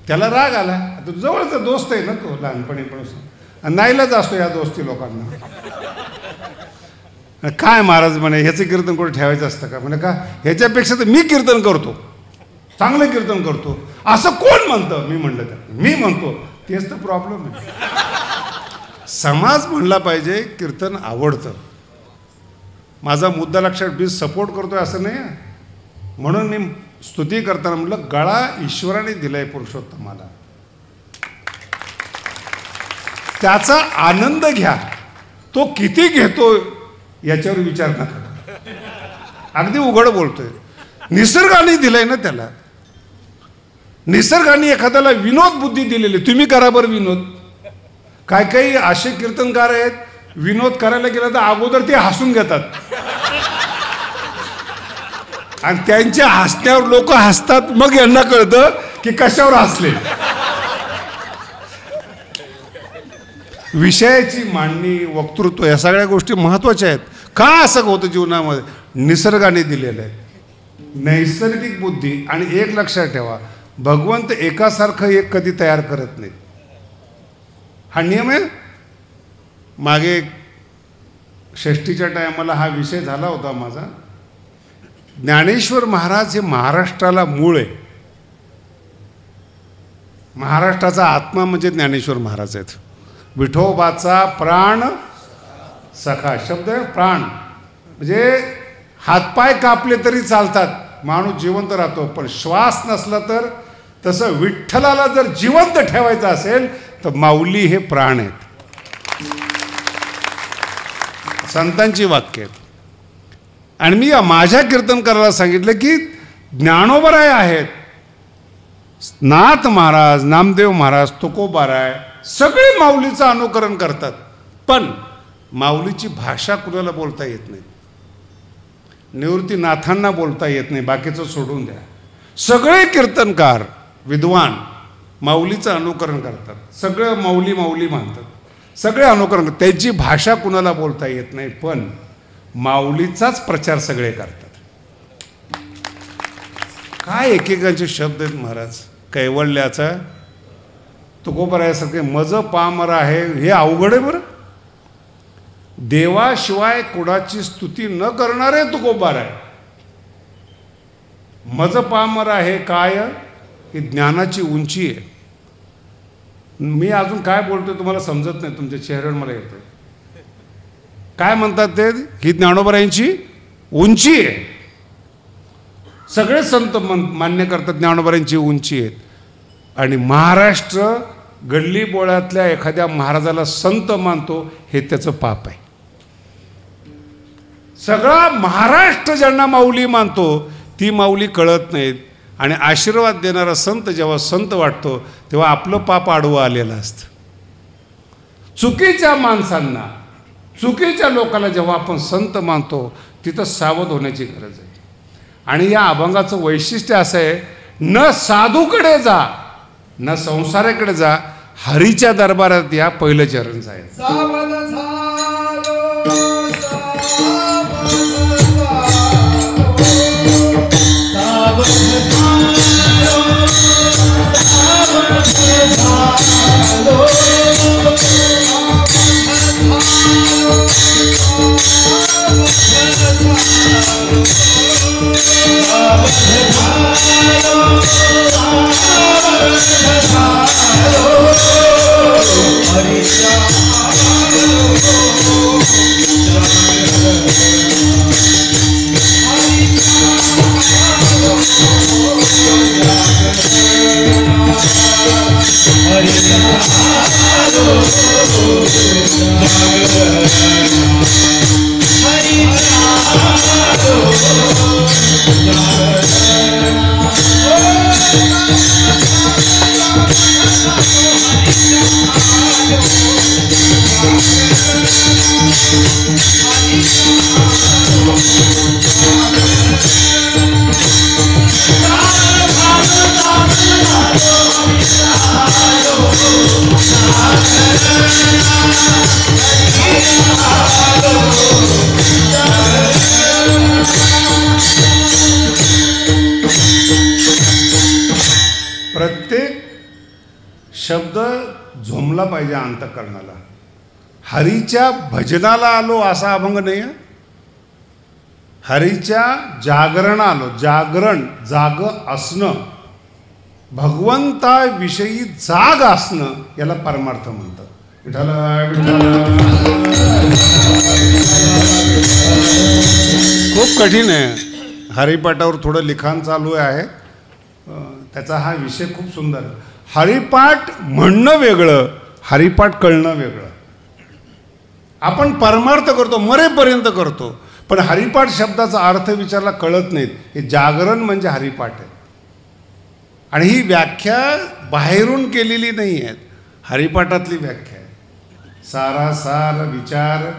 त्याला राग आला. आता जवळचा दोस्त आहे ना तो, लहानपणीपासून नाईलाज असतो या दोस्ती लोकांना. काय महाराज म्हणे ह्याचं कीर्तन कुठे ठेवायचं असतं का? म्हणे का ह्याच्यापेक्षा तर मी कीर्तन करतो, चांगलं कीर्तन करतो. असं कोण म्हणतं? मी म्हणलं तर मी म्हणतो. तेच तर प्रॉब्लेम आहे. समाज म्हणला पाहिजे कीर्तन आवडतं. माझा मुद्दा लक्षात, मी सपोर्ट करतोय असं नाही. म्हणून मी स्तुती करताना म्हटलं गळा ईश्वराने दिलाय पुरुषोत्तमाला, त्याचा आनंद घ्या. तो किती घेतो याच्यावर विचार नका. अगदी उघड बोलतोय. निसर्गाने दिलंय ना त्याला. निसर्गाने एखाद्याला विनोद बुद्धी दिलेली. तुम्ही करा बरं विनोद. काही असे कीर्तनकार आहेत, विनोद करायला गेला तर अगोदर ते हसून घेतात आणि त्यांच्या हसण्यावर लोक हसतात, मग यांना कळतं की कशावर हसले. विषयाची मांडणी, वक्तृत्व या सगळ्या गोष्टी महत्त्वाच्या आहेत. का असं होतं जीवनामध्ये? निसर्गाने दिलेलं आहे, नैसर्गिक बुद्धी. आणि एक लक्षात ठेवा, भगवंत एकासारखं एक कधी तयार करत नाही. हा नियम आहे. मागे षष्टीच्या टायमाला हा विषय झाला होता माझा. ज्ञानेश्वर महाराज हे महाराष्ट्राला मूळ आहे. महाराष्ट्राचा आत्मा म्हणजे ज्ञानेश्वर महाराज आहेत. विठोबाचा प्राण सखा शब्द आहे. प्राण म्हणजे हातपाय कापले तरी चालतात, माणूस जिवंत राहतो. पण श्वास नसला तर, तसं विठ्ठलाला जर जिवंत ठेवायचं असेल तर माऊली हे प्राण आहेत. संतांची वाक्य आहेत. आणि मी माझ्या कीर्तनकाराला सांगितलं की ज्ञानोबराय आहेत, नाथ महाराज, नामदेव महाराज, तुकोबाराय सगळे माऊलीचं अनुकरण करतात. पण माऊलीची भाषा कुणाला बोलता येत नाही. निवृत्तीनाथांना बोलता येत नाही, बाकीचं सोडून द्या. सगळे कीर्तनकार विद्वान माऊलीचं अनुकरण करतात. सगळं माऊली माऊली म्हणतात, सगळे अनुकरण करतात. त्यांची भाषा कुणाला बोलता येत नाही, पण माऊलीचाच प्रचार सगळे करतात. काय एकेकांचे शब्द आहेत महाराज, कैवल्याचा तुकोबरायासारखे मज पामर आहे हे अवघड आहे बरं. देवाशिवाय कुणाची स्तुती न करणारे तुकोबार आहे. मज पामर आहे काय, ही ज्ञानाची उंची आहे. मी अजून काय बोलतोय तुम्हाला समजत नाही, तुमच्या चेहऱ्यावर मला येतं. काय म्हणतात ते, ही ज्ञानोबरायांची उंची आहे. सगळे संत मान्य करतात ज्ञानोबरायांची उंची आहेत. आणि महाराष्ट्र गल्ली बोळ्यातल्या एखाद्या महाराजाला संत मानतो हे त्याचं पाप आहे. सगळा महाराष्ट्र ज्यांना माऊली मानतो ती माऊली कळत नाहीत. आणि आशीर्वाद देणारा संत जेव्हा संत वाटतो तेव्हा आपलं पाप आडवं आलेलं असतं. चुकीच्या माणसांना, चुकीच्या लोकांना जेव्हा आपण संत मानतो तिथं सावध होण्याची गरज आहे. आणि या अभंगाचं वैशिष्ट्य असं आहे, न साधूकडे जा न संसाराकडे जा, हरीच्या दरबारात या, पहिलं चरण जायचं. प्रत्येक शब्द झोमला पाहिजे अंतःकरणाला. हरीच्या भजनाला आलो असा अभंग नाही आहे. हरीच्या जागरण आलो, जागरण जाग असणं, भगवंताविषयी जाग असणं याला परमार्थ म्हणतात. विठ्ठल विठ्ठल. खूप कठीण आहे. हरिपाठावर थोडं लिखाण चालू आहे, त्याचा हा विषय खूप सुंदर. हरिपाठ म्हणणं वेगळं, हरिपाठ कळणं वेगळं. आपण परमार्थ करतो, मरेपर्यंत करतो, पण हरिपाठ शब्दाचा अर्थ विचारला कळत नाहीत. हे जागरण म्हणजे हरिपाठ आहे. आणि ही व्याख्या बाहेरून केलेली नाही आहे, हरिपाठातली व्याख्या आहे. सारासार विचार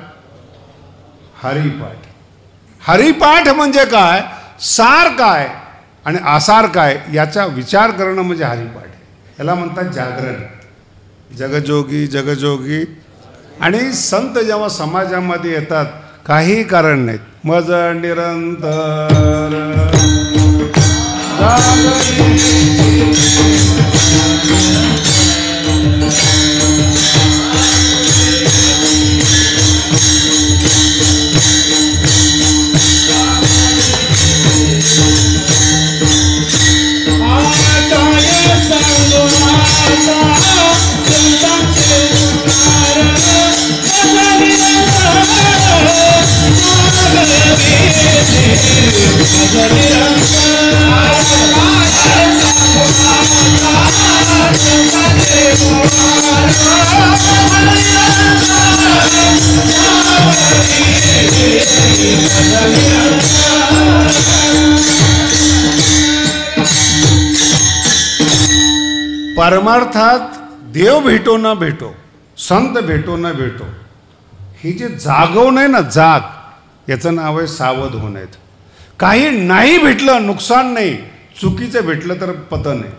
हरिपाठ. हरिपाठ म्हणजे काय, सार काय आणि आसार काय याचा विचार करणं म्हणजे हरिपाठ. याला म्हणतात जागरण. जगजोगी जगजोगी. आणि संत जेव्हा समाजामध्ये येतात काही कारण नाहीत, मज निरंतर परमार्थात देव भेटो न भेटो, संत भेटो न भेटो, ही जे जागवण आहे ना, जाग, याचं नाव आहे सावध होणं. काही नाही भेटलं नुकसान नाही, चुकीचं भेटलं तर पतन आहे.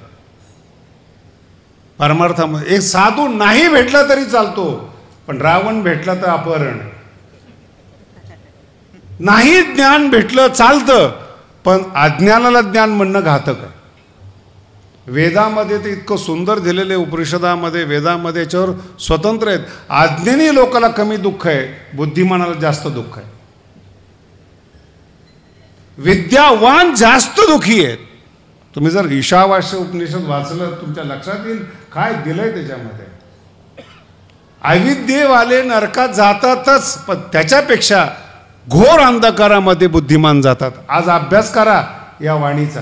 परमार्थामध्ये एक साधू नाही भेटला तरी चालतो, पण रावण भेटला तर अपहरण. नाही ज्ञान भेटलं चालतं, पण अज्ञानाला ज्ञान म्हणणं घातक आहे. वेदामध्ये ते इतकं सुंदर दिलेले, उपनिषदामध्ये वेदामध्ये याच्यावर स्वतंत्र आहेत. आज्ञेने लोकाला कमी दुःख आहे, बुद्धिमानाला जास्त दुःख आहे. विद्यावान जास्त दुःखी आहेत. तुम्ही जर ईशावास्य उपनिषद वाचलं तुमच्या लक्षात येईल काय दिलंय त्याच्यामध्ये. अविद्येवाले नरकात जातातच, पण त्याच्यापेक्षा घोर अंधकारामध्ये बुद्धिमान जातात. आज अभ्यास करा या वाणीचा.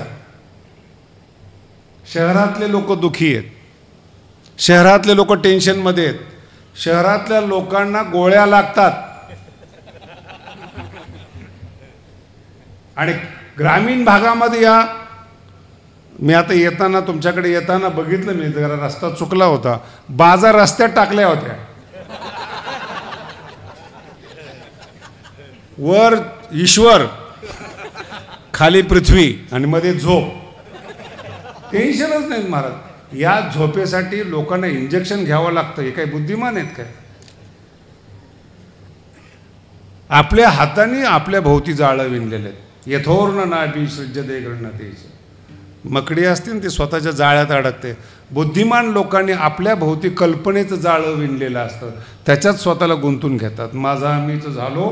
शहरातले लोक दुःखी आहेत, शहरातले लोक टेन्शनमध्ये आहेत, शहरातल्या लोकांना गोळ्या लागतात. आणि ग्रामीण भागामध्ये या, मी आता येताना तुमच्याकडे येताना बघितलं, मी जरा रस्ता चुकला होता, बाजार रस्त्यात टाकल्या होत्या. वर ईश्वर, खाली पृथ्वी आणि मध्ये झोप. टेन्शनच नाही महाराज. या झोपेसाठी लोकांना इंजेक्शन घ्यावं लागतं. हे काही बुद्धिमान आहेत काय? आपल्या हाताने आपल्या भोवती जाळं विणलेले आहेत. यथोर्ण नाभि सृज्यते गृह्णतेच. मकडी असते ना, ती स्वतःच्या जाळ्यात अडकते. बुद्धिमान लोकांनी आपल्या भोवती कल्पनेचं जाळं विणलेलं असतं, त्याच्यात स्वतःला गुंतून घेतात. माझा मीच झालो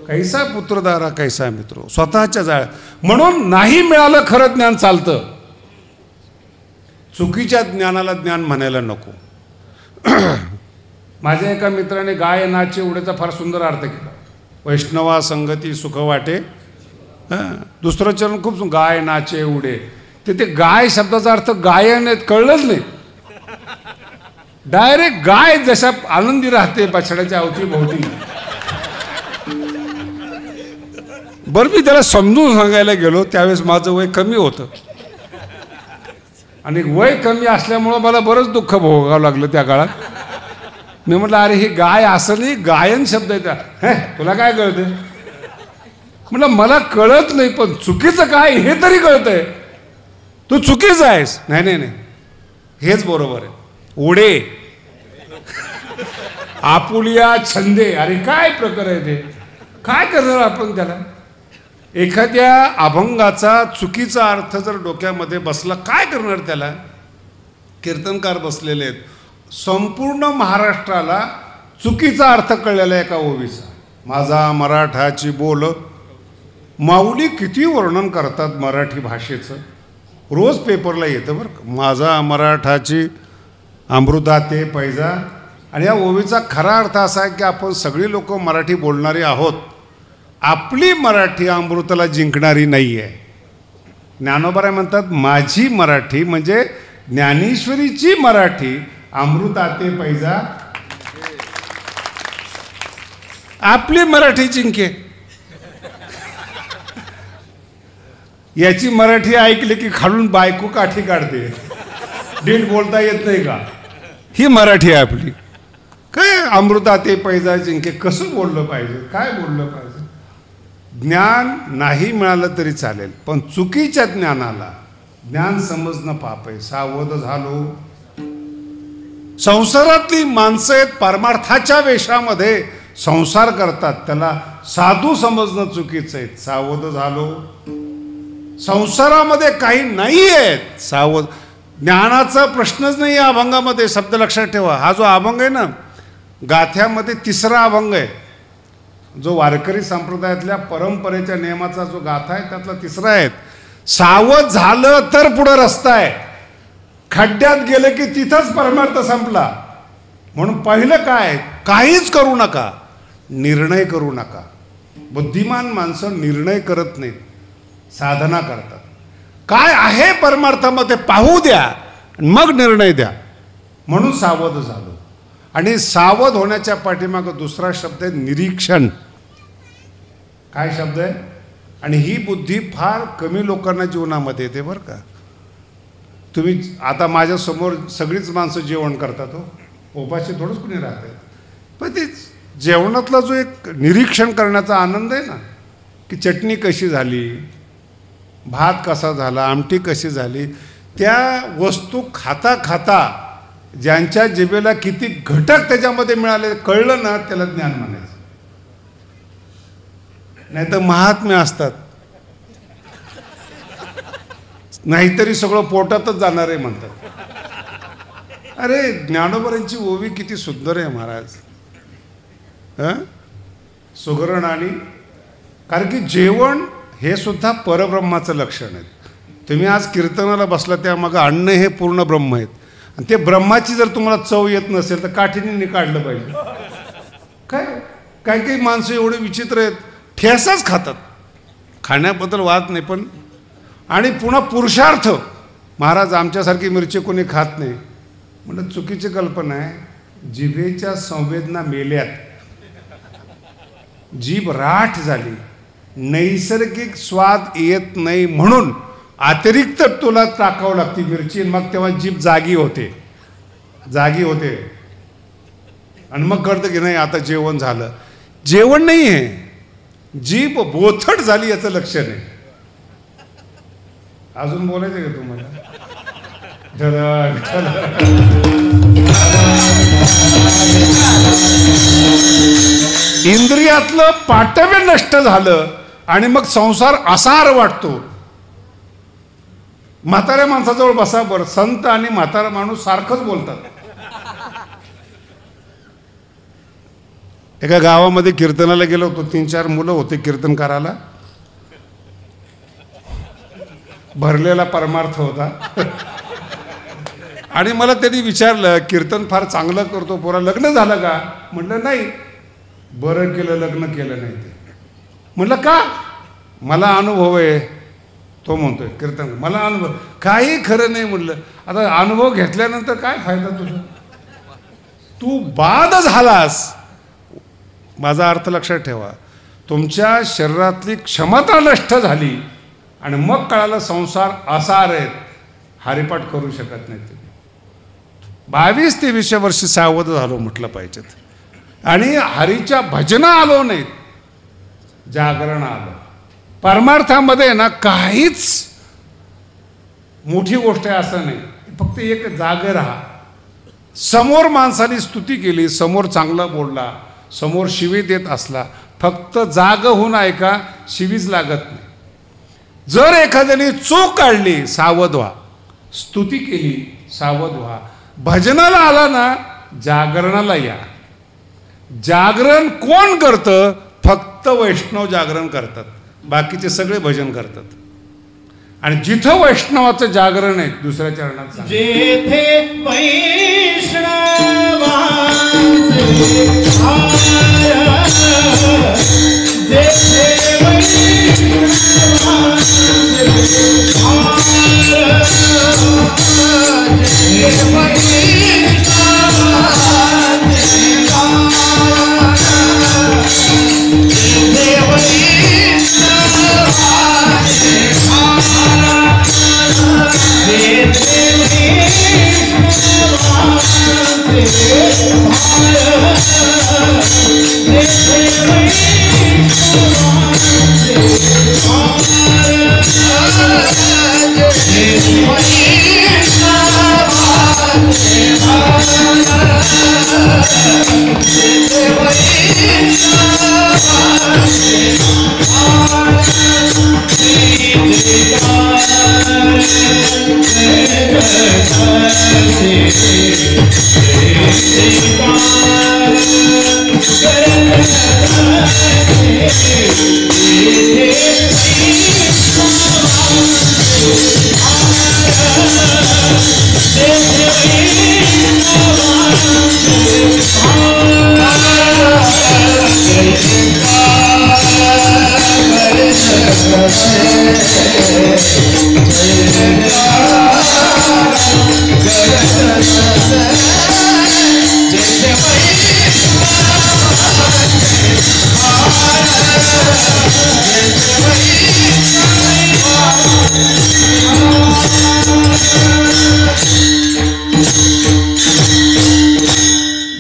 कैसा पुत्रदारा कैसा मित्रो, स्वतःच्या जाळ्यात. म्हणून नाही मिळालं खरं ज्ञान चालतं, चुकीच्या ज्ञानाला ज्ञान म्हणायला नको. माझ्या एका मित्राने गाय नाचे उडेचा फार सुंदर अर्थ केला. वैष्णवा संगती सुख वाटे. दुसरं चरण खूप गाय नाचे उडे. ते गाय शब्दाचा अर्थ गायन कळलंच नाही. डायरेक्ट गाय जशा आनंदी राहते बछड्याच्या अवतीभोवती. बरं, मी त्याला समजून सांगायला गेलो त्यावेळेस माझं वय कमी होतं, आणि वय कमी असल्यामुळं मला बरंच दुःख भोगावं लागलं त्या काळात. मी म्हटलं अरे ही गाय असं नाही, गायन शब्द आहे. हे तुला काय कळतं? म्हटलं मला कळत नाही, पण चुकीचं काय हे तरी कळतंय. तू चुकीचं आहेस. नाही नाही नाही, हेच बरोबर आहे. उडे आपुलिया छंदे. अरे काय प्रकार आहे ते? काय करणार आपण त्याला? एखाद्या अभंगाचा चुकीचा अर्थ जर डोक्यामध्ये बसला, काय करणार त्याला? कीर्तनकार बसलेले आहेत, संपूर्ण महाराष्ट्राला चुकीचा अर्थ कळलेला आहे एका ओवीचा. माझा मराठाची बोल. माऊली किती वर्णन करतात मराठी भाषेचं, रोज पेपरला येतं बरं. माझा मराठाची अमृता ते पैजा. आणि या ओवीचा खरा अर्थ असा आहे की आपण सगळी लोक मराठी बोलणारी आहोत, आपली मराठी अमृताला जिंकणारी नाही आहे. ज्ञानोबा म्हणतात माझी मराठी म्हणजे ज्ञानेश्वरीची मराठी अमृता ते पैजा. आपली मराठी जिंके. याची मराठी ऐकली की खालून बायको काठी काढते. नीट बोलता येत नाही का? ही मराठी आहे आपली. काय अमृता ते पैजा जिंके, कसं बोललं पाहिजे, काय बोललं पाहिजे? ज्ञान नाही मिळालं तरी चालेल, पण चुकीच्या ज्ञानाला ज्ञान समजणं पाप आहे. सावध झालो. संसारातली माणसं आहेत, परमार्थाच्या वेशामध्ये संसार करतात, त्याला साधू समजणं चुकीचं आहे. सावध झालो. संसारामध्ये काही नाही आहेत, सावध. ज्ञानाचा प्रश्नच नाही या अभंगामध्ये. शब्द लक्षात ठेवा. हा जो अभंग आहे ना, गाथ्यामध्ये तिसरा अभंग आहे, जो वारकरी संप्रदायातल्या परंपरेच्या नियमाचा जो गाथा आहे त्यातला तिसरा आहे. सावध झालं तर पुढं रस्ता आहे, खड्ड्यात गेलं की तिथंच परमार्थ संपला. म्हणून पहिलं काय, काहीच करू नका, निर्णय करू नका. बुद्धिमान माणसं निर्णय करत नाहीत, साधना करतात. काय आहे परमार्थामध्ये पाहू द्या, मग निर्णय द्या. म्हणून सावध झालो. आणि सावध होण्याच्या पाठीमागं दुसरा शब्द आहे निरीक्षण. काय शब्द आहे? आणि ही बुद्धी फार कमी लोकांना जीवनामध्ये येते बरं का. तुम्ही आता माझ्यासमोर सगळीच माणसं जेवण करतात, हो, उपाशी थोडंच कुणी राहते. पण ते जेवणातला जो एक निरीक्षण करण्याचा आनंद आहे ना, की चटणी कशी झाली, भात कसा झाला, आमटी कशी झाली, त्या वस्तू खाता खाता ज्यांच्या जिभेला किती घटक त्याच्यामध्ये मिळाले कळलं ना, त्याला ज्ञान म्हणायचं. नाही तर महात्म्य असतात, नाहीतरी सगळं पोटातच जाणार आहे म्हणतात. अरे ज्ञानोबरांची ओवी किती सुंदर आहे महाराज. सुगरण आणि कारण की जेवण हे सुद्धा परब्रह्माचं लक्षण आहे. तुम्ही आज कीर्तनाला बसला त्या मग अन्न हे पूर्ण ब्रह्म आहेत आणि ते ब्रह्माची जर तुम्हाला चव येत नसेल तर काठीने काढलं पाहिजे. काय काही काही माणसं एवढे विचित्र आहेत, ठेसाच खातात. खाण्याबद्दल वाद नाही पण आणि पुन्हा पुरुषार्थ. महाराज आमच्यासारखी मिरची कोणी खात नाही म्हणजे चुकीची कल्पना आहे. जिभेच्या संवेदना मेल्यात, जीभ राठ झाली, नैसर्गिक स्वाद येत नाही म्हणून अतिरिक्त तुला टाकावं लागते मिरची. मग तेव्हा जीभ जागी होते आणि मग कळतं की नाही आता जेवण झालं. जेवण नाही आहे, जीभ बोथट झाली याचं लक्षण आहे. अजून बोलायचं का तुम्हाला? इंद्रियातलं पाटव्य नष्ट झालं आणि मग संसार असार वाटतो. म्हाताऱ्या माणसाजवळ बसा बरं, संत आणि म्हातारा माणूस सारखंच बोलतात. एका गावामध्ये कीर्तनाला गेलो होतो, 3-4 मुलं होते कीर्तन करायला. भरलेला परमार्थ होता आणि मला त्यांनी विचारलं कीर्तन फार चांगलं करतो पोरा, लग्न झालं का? म्हटलं नाही. बरं केलं लग्न केलं नाही ते. म्हटलं का? मला अनुभव आहे. तो म्हणतोय कीर्तन मला अनुभव. काही खरं नाही म्हटलं. आता अनुभव घेतल्यानंतर काय फायदा तुझा? तू बाद झालास. माझा अर्थ लक्षात ठेवा. तुमच्या शरीरातली क्षमता नष्ट झाली आणि मग कळालं संसार असार आहेत, हरिपाठ करू शकत नाही. 22-23 वर्षी सावध झालो म्हटलं पाहिजेत आणि हरीच्या भजना आलो नाहीत, जागरण आलं. परमार्थामध्ये ना काहीच मोठी गोष्ट आहे असं नाही, फक्त एक जागे राहा. समोर माणसाने स्तुती केली, समोर चांगला बोलला, समोर शिवी देत असला, फक्त जाग होऊन ऐका, शिवीच लागत नाही. जर एखाद्याने चूक काढली सावध व्हा, स्तुती केली सावध व्हा. भजनाला आला ना जागरणाला या. जागरण कोण करतं? फक्त वैष्णव जागरण करतात, बाकीचे सगळे भजन करतात. आणि जिथं वैष्णवाचं जागरण आहे दुसऱ्या चरणात जेथे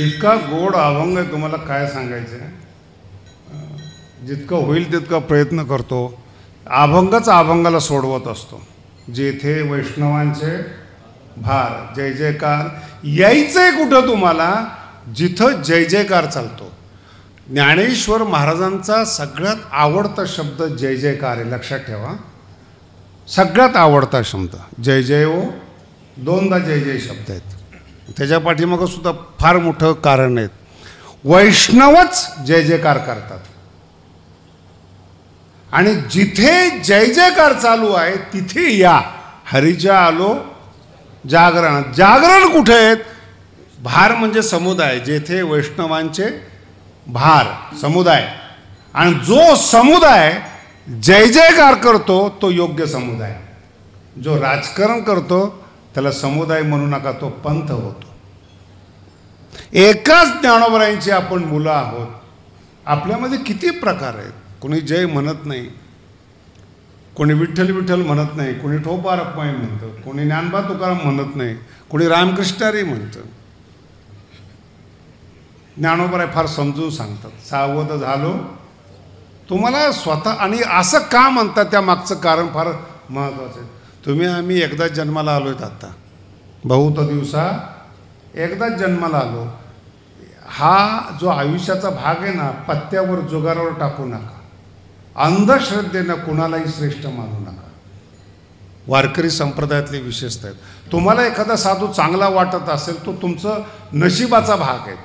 इतका गोड अभंग आहे, तुम्हाला काय सांगायचं. जितकं होईल तितका प्रयत्न करतो. अभंगच अभंगाला सोडवत असतो. जेथे वैष्णवांचे भार जय जयकार. यायचंय कुठं तुम्हाला? जिथं जय जयकार चालतो. ज्ञानेश्वर महाराजांचा सगळ्यात आवडता शब्द जय जयकार आहे, लक्षात ठेवा. सगळ्यात आवडता शब्द जय जय ओ, दोनदा जय जय शब्द आहेत. त्याच्या पाठीमागं सुद्धा फार मोठं कारण आहे. वैष्णवच जय जयकार करतात आणि जिथे जय जयकार चालू आहे तिथे या हरीच्या आलो जागरण. जागरण कुठे आहेत? भार म्हणजे समुदाय, जेथे वैष्णवांचे भार समुदाय, आणि जो समुदाय जय जयकार करतो तो योग्य समुदाय. जो राजकारण करतो त्याला समुदाय म्हणू नका, तो पंथ होतो. एकाच ज्ञानोबरायांची आपण मुलं आहोत. आपल्यामध्ये किती प्रकार आहेत. कोणी जय म्हणत नाही, कोणी विठ्ठल विठ्ठल म्हणत नाही, कोणी ठोपा रखमाई म्हणतं, कोणी ज्ञानबा तुकाराम म्हणत नाही, कोणी रामकृष्णारी म्हणतं. ज्ञानोबराय फार समजून सांगतात, सावध झालो तुम्हाला स्वतः. आणि असं का म्हणतात त्या मागचं कारण फार महत्त्वाचं आहे. तुम्ही आम्ही एकदाच जन्माला आलो आहेत. आता बहुत दिवसा एकदाच जन्माला आलो. हा जो आयुष्याचा भाग आहे ना, पत्त्यावर जुगारावर टाकू नका. अंधश्रद्धेनं कुणालाही श्रेष्ठ मानू नका. वारकरी संप्रदायातली विशेषता आहेत. तुम्हाला एखादा साधू चांगला वाटत असेल तो तुमचं नशिबाचा भाग आहे.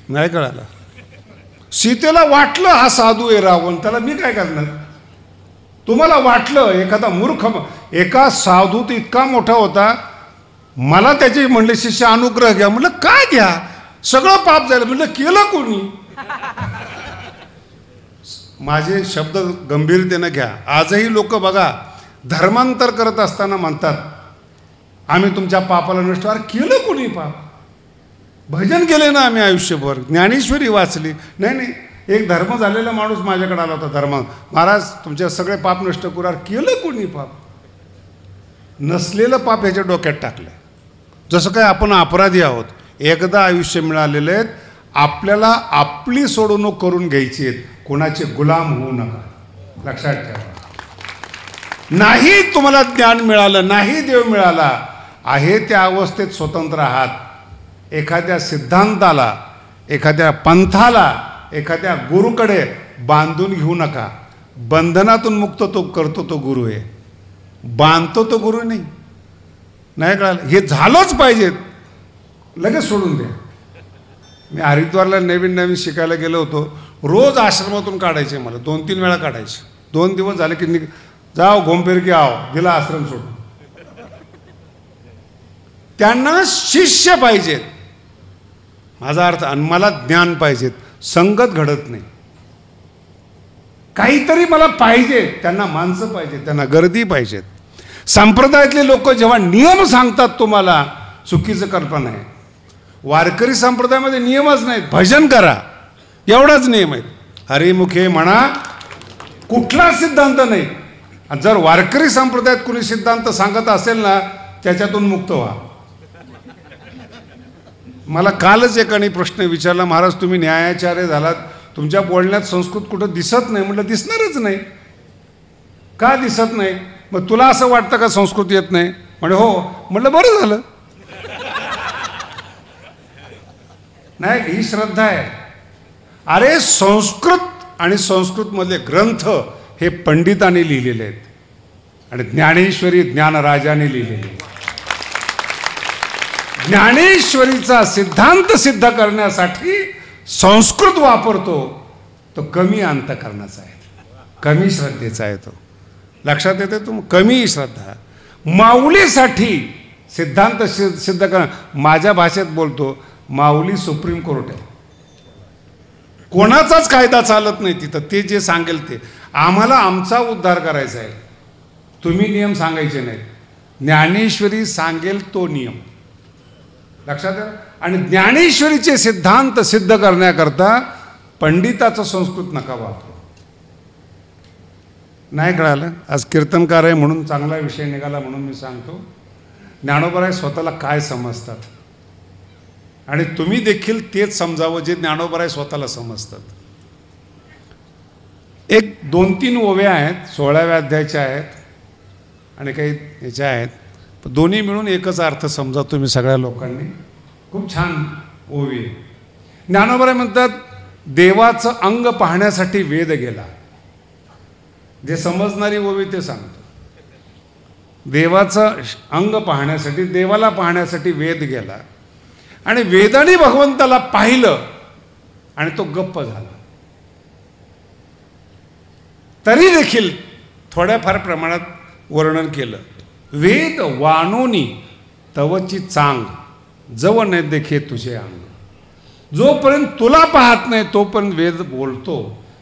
नाही कळालं? सीतेला वाटलं हा साधू आहे रावण, त्याला मी काय करणार? तुम्हाला वाटलं एखादा मूर्ख, एका साधू तर इतका मोठा होता, मला त्याची म्हणले शिष्य अनुग्रह घ्या. म्हणलं काय घ्या? सगळं पाप झालं. म्हणलं केलं कोणी? माझे शब्द गंभीरतेनं घ्या. आजही लोक बघा धर्मांतर करत असताना म्हणतात आम्ही तुमच्या पापाला नष्ट. अरे केलं कोणी पाप? भजन केले ना आम्ही आयुष्यभर, ज्ञानेश्वरी वाचली. नाही नाही, एक धर्म झालेला माणूस माझ्याकडे आला होता. धर्म महाराज तुमचे सगळे पाप नष्ट करू. केलं कोणी पाप? नसलेलं पाप ह्याच्या डोक्यात टाकलं. जसं काय आपण अपराधी आहोत. एकदा आयुष्य मिळालेले आहेत, आपल्याला आपली सोडवणूक करून घ्यायची आहेत. कोणाचे गुलाम होऊ नका. लक्षात ठेवा. नाही तुम्हाला ज्ञान मिळालं, नाही देव मिळाला, आहे त्या अवस्थेत स्वतंत्र आहात. एखाद्या सिद्धांताला, एखाद्या पंथाला, एखाद्या गुरुकडे बांधून घेऊ नका. बंधनातून मुक्त तो करतो तो गुरु आहे, बांधतो तो गुरु नाही. नाही कळालं? हे झालंच पाहिजे, लगेच सोडून द्या. मी हरिद्वारला नवीन नवीन शिकायला गेलो होतो. रोज आश्रमातून काढायचे मला, 2-3 वेळा काढायचे. 2 दिवस झाले की जाओ घोमफिर के आओ, गेला आश्रम सोडून. त्यांना शिष्य पाहिजेत, माझा अर्थ. आणि मला ज्ञान पाहिजेत. संगत घडत नाही. काहीतरी मला पाहिजे. त्यांना माणसं पाहिजेत, त्यांना गर्दी पाहिजेत. संप्रदायातले लोक जेव्हा नियम सांगतात तुम्हाला, चुकीचं कल्पना आहे. वारकरी संप्रदायामध्ये नियमच नाहीत. भजन करा एवढाच नियम आहे. हरिमुखे म्हणा, कुठला सिद्धांत नाही. आणि जर वारकरी संप्रदायात कुणी सिद्धांत सांगत असेल ना, त्याच्यातून मुक्त व्हा. मला कालच एकाने प्रश्न विचारला, महाराज तुम्ही न्यायाचार्य झालात, तुमच्या बोलण्यात संस्कृत कुठं दिसत नाही. म्हटलं दिसणारच नाही. का दिसत नाही? मग तुला असं वाटतं का संस्कृत येत नाही? म्हणजे हो. म्हटलं बरं झालं. नाही, ही श्रद्धा आहे. अरे संस्कृत आणि संस्कृतमधले ग्रंथ हे पंडितांनी लिहिलेले आहेत आणि ज्ञानेश्वरी ज्ञानराजाने लिहिलेले. ज्ञानेश्वरीचा सिद्धांत सिद्ध करण्यासाठी संस्कृत वापरतो तो कमी अंतःकरणाचा आहे, कमी श्रद्धेचा आहे. तो लक्षात येते? तुम कमी श्रद्धा. माऊलीसाठी सिद्धांत सिद्ध कर, माझ्या भाषेत बोलतो, माऊली सुप्रीम कोर्ट आहे. कोणाचाच कायदा चालत नाही तिथं. ते जे सांगेल ते. आम्हाला आमचा उद्धार करायचा आहे. तुम्ही नियम सांगायचे नाहीत. ज्ञानेश्वरी सांगेल तो नियम. लक्षात आहे? आणि ज्ञानेश्वरीचे सिद्धांत सिद्ध करण्याकरता पंडिताचं संस्कृत नका वापरू. नाही कळालं? आज कीर्तनकार आहे म्हणून चांगला विषय निघाला म्हणून मी सांगतो. ज्ञानोबराय स्वतःला काय समजतात आणि तुम्ही देखील तेच समजावं जे ज्ञानोबराय स्वतःला समजतात. एक 2-3 ओव्या आहेत, 16व्या अध्यायाच्या आहेत आणि काही ह्याच्या आहेत. दोन्ही मिळून एकच अर्थ समजा तुम्ही सगळ्या लोकांनी. खूप छान ओवी. ज्ञानोबराय म्हणतात, देवाचं अंग पाहण्यासाठी वेद गेला. जे समजणारी ओवी ते सांगतो. देवाचं अंग पाहण्यासाठी, देवाला पाहण्यासाठी वेद गेला आणि वेदाने भगवंताला पाहिलं आणि तो गप्प झाला. तरी देखील थोड्याफार प्रमाणात वर्णन केलं. वेद वानोनी तवची चांग जव न देखे तुझे अंग. जोपर्यंत तुला पाहत नाही तोपर्यंत वेद बोलतो,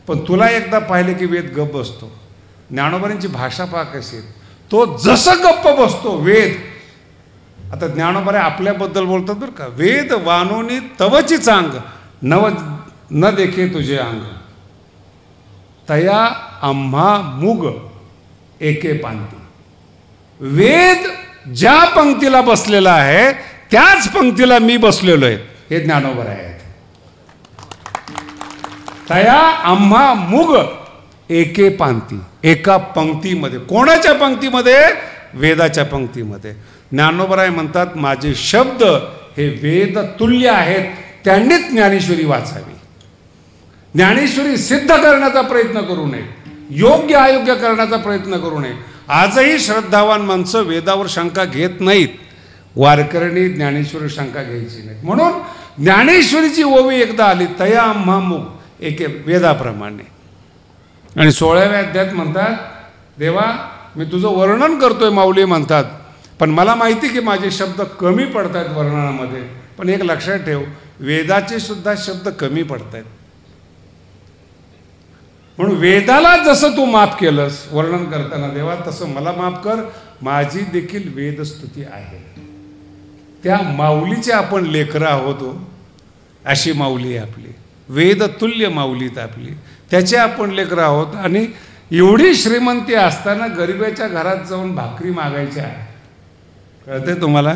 पण तुला एकदा पाहिले की वेद गप्प बसतो. ज्ञानोबांची भाषा पहा कशी, तो जसं गप्प बसतो वेद. आता ज्ञानोबा आपल्याबद्दल बोलतात बरं का, वेद वानोनी तवची चांग न देखे तुझे अंग. तया आम्हा मुग एके पांती. वेद ज्या पंक्तीला बसलेला आहे त्याच पंक्तीला मी बसलेलो आहे, हे ज्ञानोबा आहेत. तया आम्हा मुग एके पांती. एका पंक्तीमध्ये. कोणाच्या पंक्तीमध्ये? वेदाच्या पंक्तीमध्ये. ज्ञानोबराय म्हणतात माझे शब्द हे वेद तुल्य आहेत, त्यांनीच ज्ञानेश्वरी वाचावी. ज्ञानेश्वरी सिद्ध करण्याचा प्रयत्न करू नये, योग्य अयोग्य करण्याचा प्रयत्न करू नये. आजही श्रद्धावान माणसं वेदावर शंका घेत नाहीत. वारकऱ्यांनी ज्ञानेश्वरी शंका घ्यायची नाही. म्हणून ज्ञानेश्वरीची ओवी एकदा आली, तया आम्हा मुग एके वेदाप्रमाणे. आणि 16व्या अध्यायात म्हणतात, देवा मी तुझं वर्णन करतोय माऊली म्हणतात, पण मला माहिती की माझे शब्द कमी पडत आहेत वर्णनामध्ये. पण एक लक्षात ठेव, वेदाचे सुद्धा शब्द कमी पडत आहेत. म्हणून वेदाला जसं तू माफ केलंस वर्णन करताना देवा, तसं मला माफ कर. माझी देखील वेदस्तुती आहे. त्या माऊलीचे आपण लेकरं आहोत. अशी माऊली आहे आपली, वेदतुल्य माऊलीत आपली, त्याचे आपण लेकरं आहोत. आणि एवढी श्रीमंती असताना गरिबाच्या घरात जाऊन भाकरी मागायच्या. कळते तुम्हाला?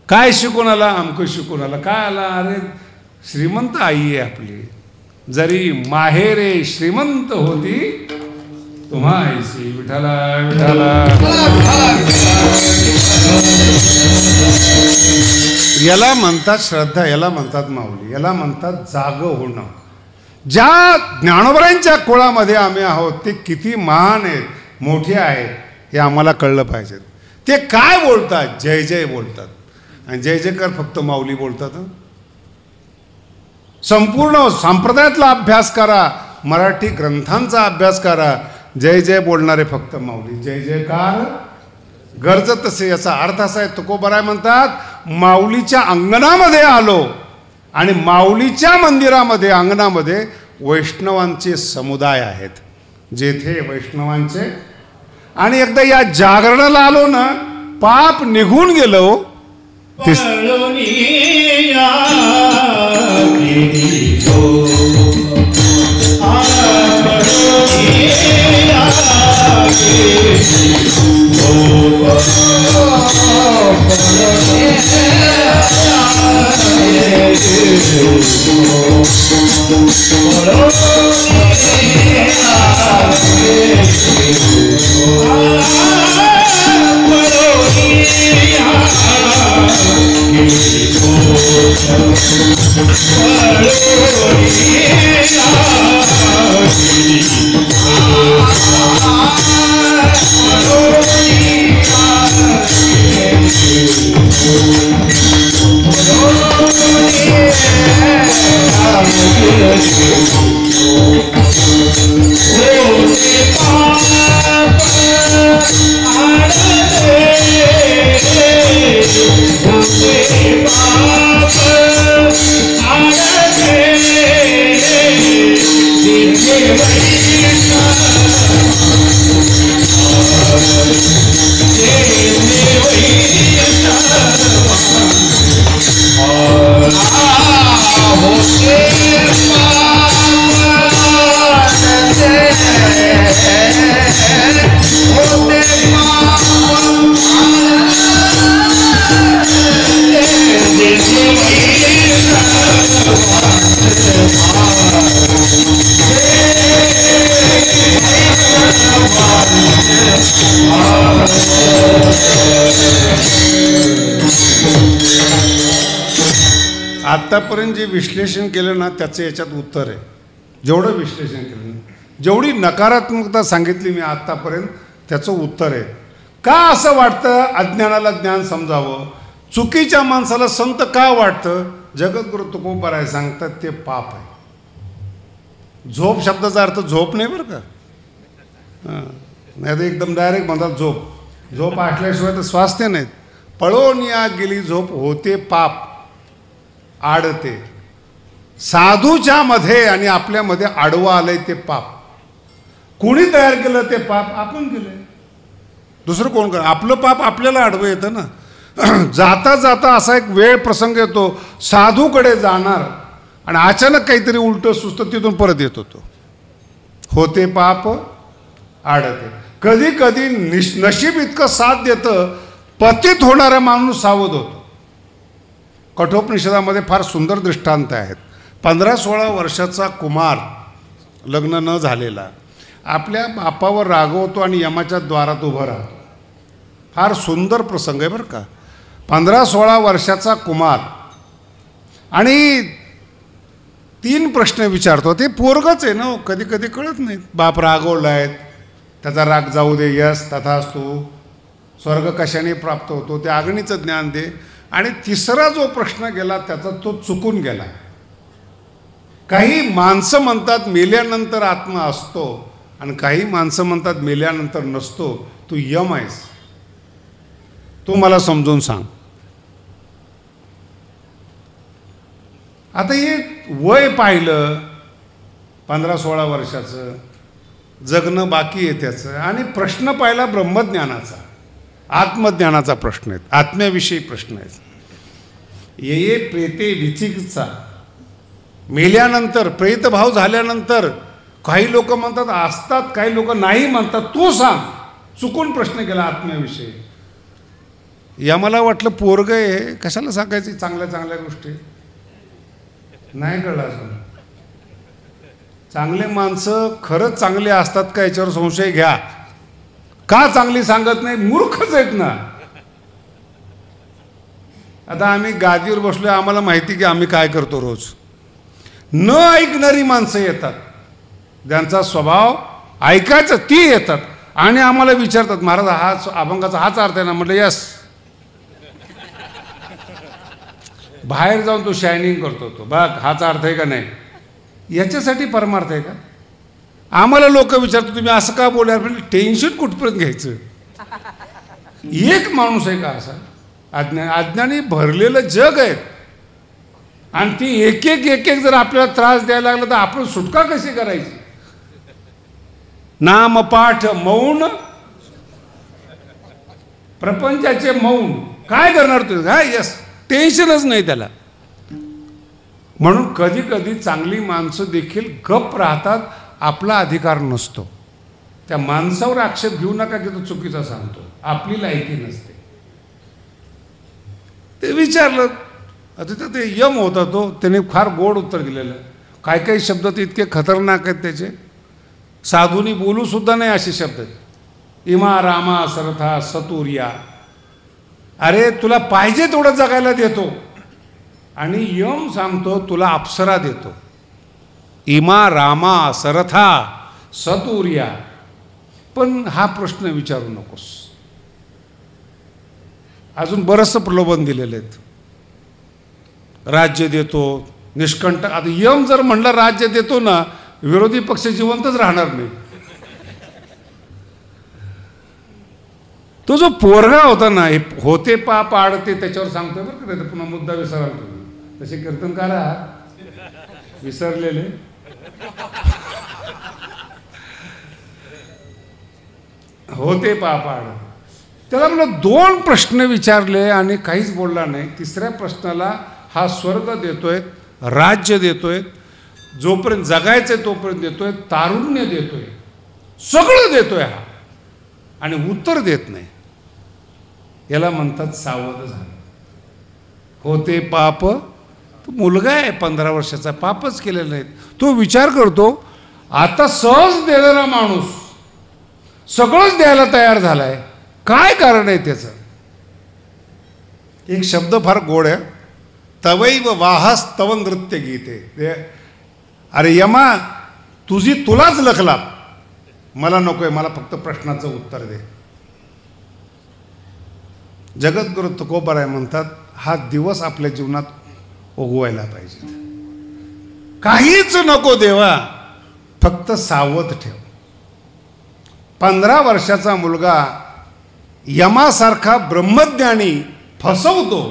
काय शिकून आला? अमकं शिकून आला. काय आला? अरे श्रीमंत आई आहे आपली. जरी माहेरे श्रीमंत होती तुम्हायसी विठाला विठाला. याला म्हणतात श्रद्धा, याला म्हणतात माऊली, याला म्हणतात जाग होणं. ज्या ज्ञानोबरांच्या कुळामध्ये आम्ही आहोत ते किती महान आहेत, मोठे आहेत, हे आम्हाला कळलं पाहिजे. ते काय बोलतात? जय जय बोलतात. आणि जय जयकार फक्त माऊली बोलतात. संपूर्ण संप्रदायातला अभ्यास करा, मराठी ग्रंथांचा अभ्यास करा, जय जय बोलणारे फक्त माऊली. जय जयकार गरजत तसे. याचा अर्थ असा आहे, तुकोबराय म्हणतात माऊलीच्या अंगणामध्ये आलो आणि माऊलीच्या मंदिरामध्ये अंगणामध्ये वैष्णवांचे समुदाय आहेत, जेथे वैष्णवांचे. आणि एकदा या जागरणाला आलो ना, पाप निघून गेलो. आतापर्यंत जे विश्लेषण केलं ना त्याचं याच्यात उत्तर आहे. जेवढं विश्लेषण केलं जेवढी नकारात्मकता सांगितली मी आत्तापर्यंत त्याचं उत्तर आहे. का असं वाटतं अज्ञानाला ज्ञान समजावं, चुकीच्या माणसाला संत का वाटतं? जगद्गुरु तुकोबाराय सांगतात ते पाप आहे. झोप शब्दाचा अर्थ झोप नाही बरं का, नाही तर एकदम डायरेक्ट म्हणतात झोप. झोप असल्याशिवाय तर स्वास्थ्य नाहीत. पळून या गेली झोप होते पाप आडते. साधूच्या मध्ये आणि आपल्यामध्ये आडवं आलंय ते पाप. कोणी तयार केलं ते पाप? आपण केलंय. दुसरं कोण कर? आपलं पाप आपल्याला आडवं येतं ना. जाता जाता असा एक वेळ प्रसंग येतो, साधूकडे जाणार आणि अचानक काहीतरी उलटं सुचतं, तिथून परत येत होतो. होते पाप आडते. कधी कधी नशीब इतकं साथ देतं, पतित होणारा माणूस सावध होतो. कठोपनिषदामध्ये फार सुंदर दृष्टांत आहेत. 15-16 वर्षाचा कुमार, लग्न न झालेला, आपल्या बापावर रागवतो आणि यमाच्या द्वारात उभं राहतो. फार सुंदर प्रसंग आहे बरं का. 15-16 वर्षाचा कुमार आणि 3 प्रश्न विचारतो. ते पोरगच आहे ना, कधी कधी कळत नाहीत. बाप रागवलाय, त्याचा राग जाऊ दे, यस तथास्तु, स्वर्ग कशाने प्राप्त होतो ते अग्नीचं ज्ञान दे. आणि 3रा जो प्रश्न गेला त्याचा तो चुकून गेला. काही माणसं म्हणतात मेल्यानंतर आत्मा असतो आणि काही माणसं म्हणतात मेल्यानंतर नसतो. तू यम आहेस, तू मला समजून सांग. आता हे वय पाहिलं 15-16 वर्षाचं, जगणं बाकी आहे त्याचं, आणि प्रश्न पाहिला ब्रह्मज्ञानाचा, आत्मज्ञानाचा प्रश्न आहेत, आत्म्याविषयी प्रश्न आहेत. ये प्रेते विचिकित्सा, मेल्यानंतर प्रेतभाव झाल्यानंतर काही लोक म्हणतात असतात, काही लोक नाही म्हणतात. तू सांग. चुकून प्रश्न केला आत्म्याविषयी. या मला वाटलं पोरग आहे, कशाला सांगायची चांगल्या चांगल्या गोष्टी. नाही कळलं अजून. चांगले माणसं खरंच चांगले असतात का याच्यावर संशय घ्या. का चांगली सांगत नाही? मूर्खच आहेत ना. आता आम्ही गादीवर बसलोय, आम्हाला माहिती की आम्ही काय करतो रोज. न ऐकणारी माणसं येतात, ज्यांचा स्वभाव ऐकायचं ती येतात आणि आम्हाला विचारतात, महाराज हाच अभंगाचा हाच अर्थ आहे ना? म्हटलं यस. बाहेर जाऊन तो शायनिंग करतो, तो बघ हाचा अर्थ आहे का नाही. याच्यासाठी परमार्थ आहे का? आम्हाला लोक विचारतात तुम्ही असं का बोलणार? म्हणजे टेन्शन कुठपर्यंत घ्यायचं. एक माणूस आहे का असा? अज्ञानी भरलेलं जग आहे आणि ती एक एक जर आपल्याला त्रास द्यायला लागला तर आपण सुटका कशी करायची? नामपाठ मौन, प्रपंचाचे मौन. काय करणार तू? हा यस, टेन्शनच नाही त्याला. म्हणून कधी कधी चांगली माणसं देखील गप राहतात, आपला अधिकार नसतो. त्या माणसावर आक्षेप घेऊ नका की तो चुकीचा सांगतो, आपली लायकी नसते. ते विचारलं, आता ते यम होता तो, त्याने फार गोड उत्तर दिलेलं. काय काही शब्द तर इतके खतरनाक आहेत त्याचे, साधूनी बोलू सुद्धा नाही असे शब्द आहेत. इमा रामा सरथा सतुर्या. अरे तुला पाहिजे तेवढं जगायला देतो आणि यम सांगतो तुला अप्सरा देतो. इमा रामा सरथा सतुर्या. पण हा प्रश्न विचारू नकोस. अजून बरंचसं प्रलोभन दिलेलं आहेत. राज्य देतो, निष्कंठ. आता यम जर म्हणलं राज्य देतो ना, विरोधी पक्ष जिवंतच राहणार नाही. तो जो पोरगा होता ना, हे होते पाप आडते, त्याच्यावर सांगतोय बरं का. नाही पुन्हा मुद्दा विसराल तुम्ही. तसे कीर्तनकार आहात विसरलेले. होते पाप आड. त्याला मला 2 प्रश्न विचारले आणि काहीच बोलला नाही. 3ऱ्या प्रश्नाला हा स्वर्ग देतोय, राज्य देतोय, जोपर्यंत जगायचंय तोपर्यंत देतोय, तारुण्य देतोय, सगळं देतोय हा, आणि उत्तर देत नाही. याला म्हणतात सावध झालं. होते पाप. तो मुलगा आहे 15 वर्षाचा, पापच केलेलं आहे. तो विचार करतो, आता सहज देणारा माणूस सगळंच द्यायला तयार झालाय, काय कारण आहे त्याचं? एक शब्द फार गोड आहे, तवैव वाहस तव नृत्य गीते. अरे यमा, तुझी तुलाच लखलाप, मला नकोय, मला फक्त प्रश्नाचं उत्तर दे. जगद्गुरु तुकोबाराय म्हणतात, हा दिवस आपल्या जीवनात उगवायला पाहिजे. काहीच नको देवा, फक्त सावध ठेव. 15 वर्षाचा मुलगा यमासारखा ब्रह्मज्ञानी फसवतो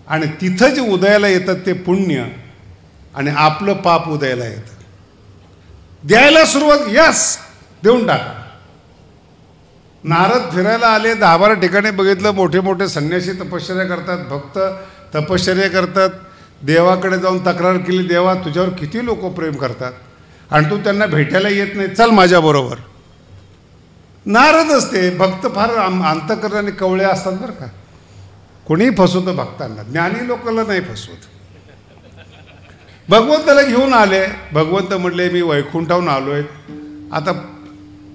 आणि तिथं जे उदयाला येतात ते पुण्य आणि आपलं पाप उदयाला येतं. द्यायला सुरुवात, यस देऊन टाका. नारद फिरायला आले, 10-12 ठिकाणी बघितलं, मोठे मोठे संन्यासी तपश्चर्या करतात, भक्त तपश्चर्या करतात. देवाकडे जाऊन तक्रार केली, देवा तुझ्यावर किती लोक प्रेम करतात आणि तू त्यांना भेटायला येत नाही, चल माझ्याबरोबर. नारद असते, भक्त फार अंतःकरणाने कवळे असतात बरं का. कोणीही फसवतं भक्तांना, ज्ञानी लोकांना नाही फसवत. भगवंताला घेऊन आले. भगवंत म्हटले, मी वैकुंठाहून आलोय, आता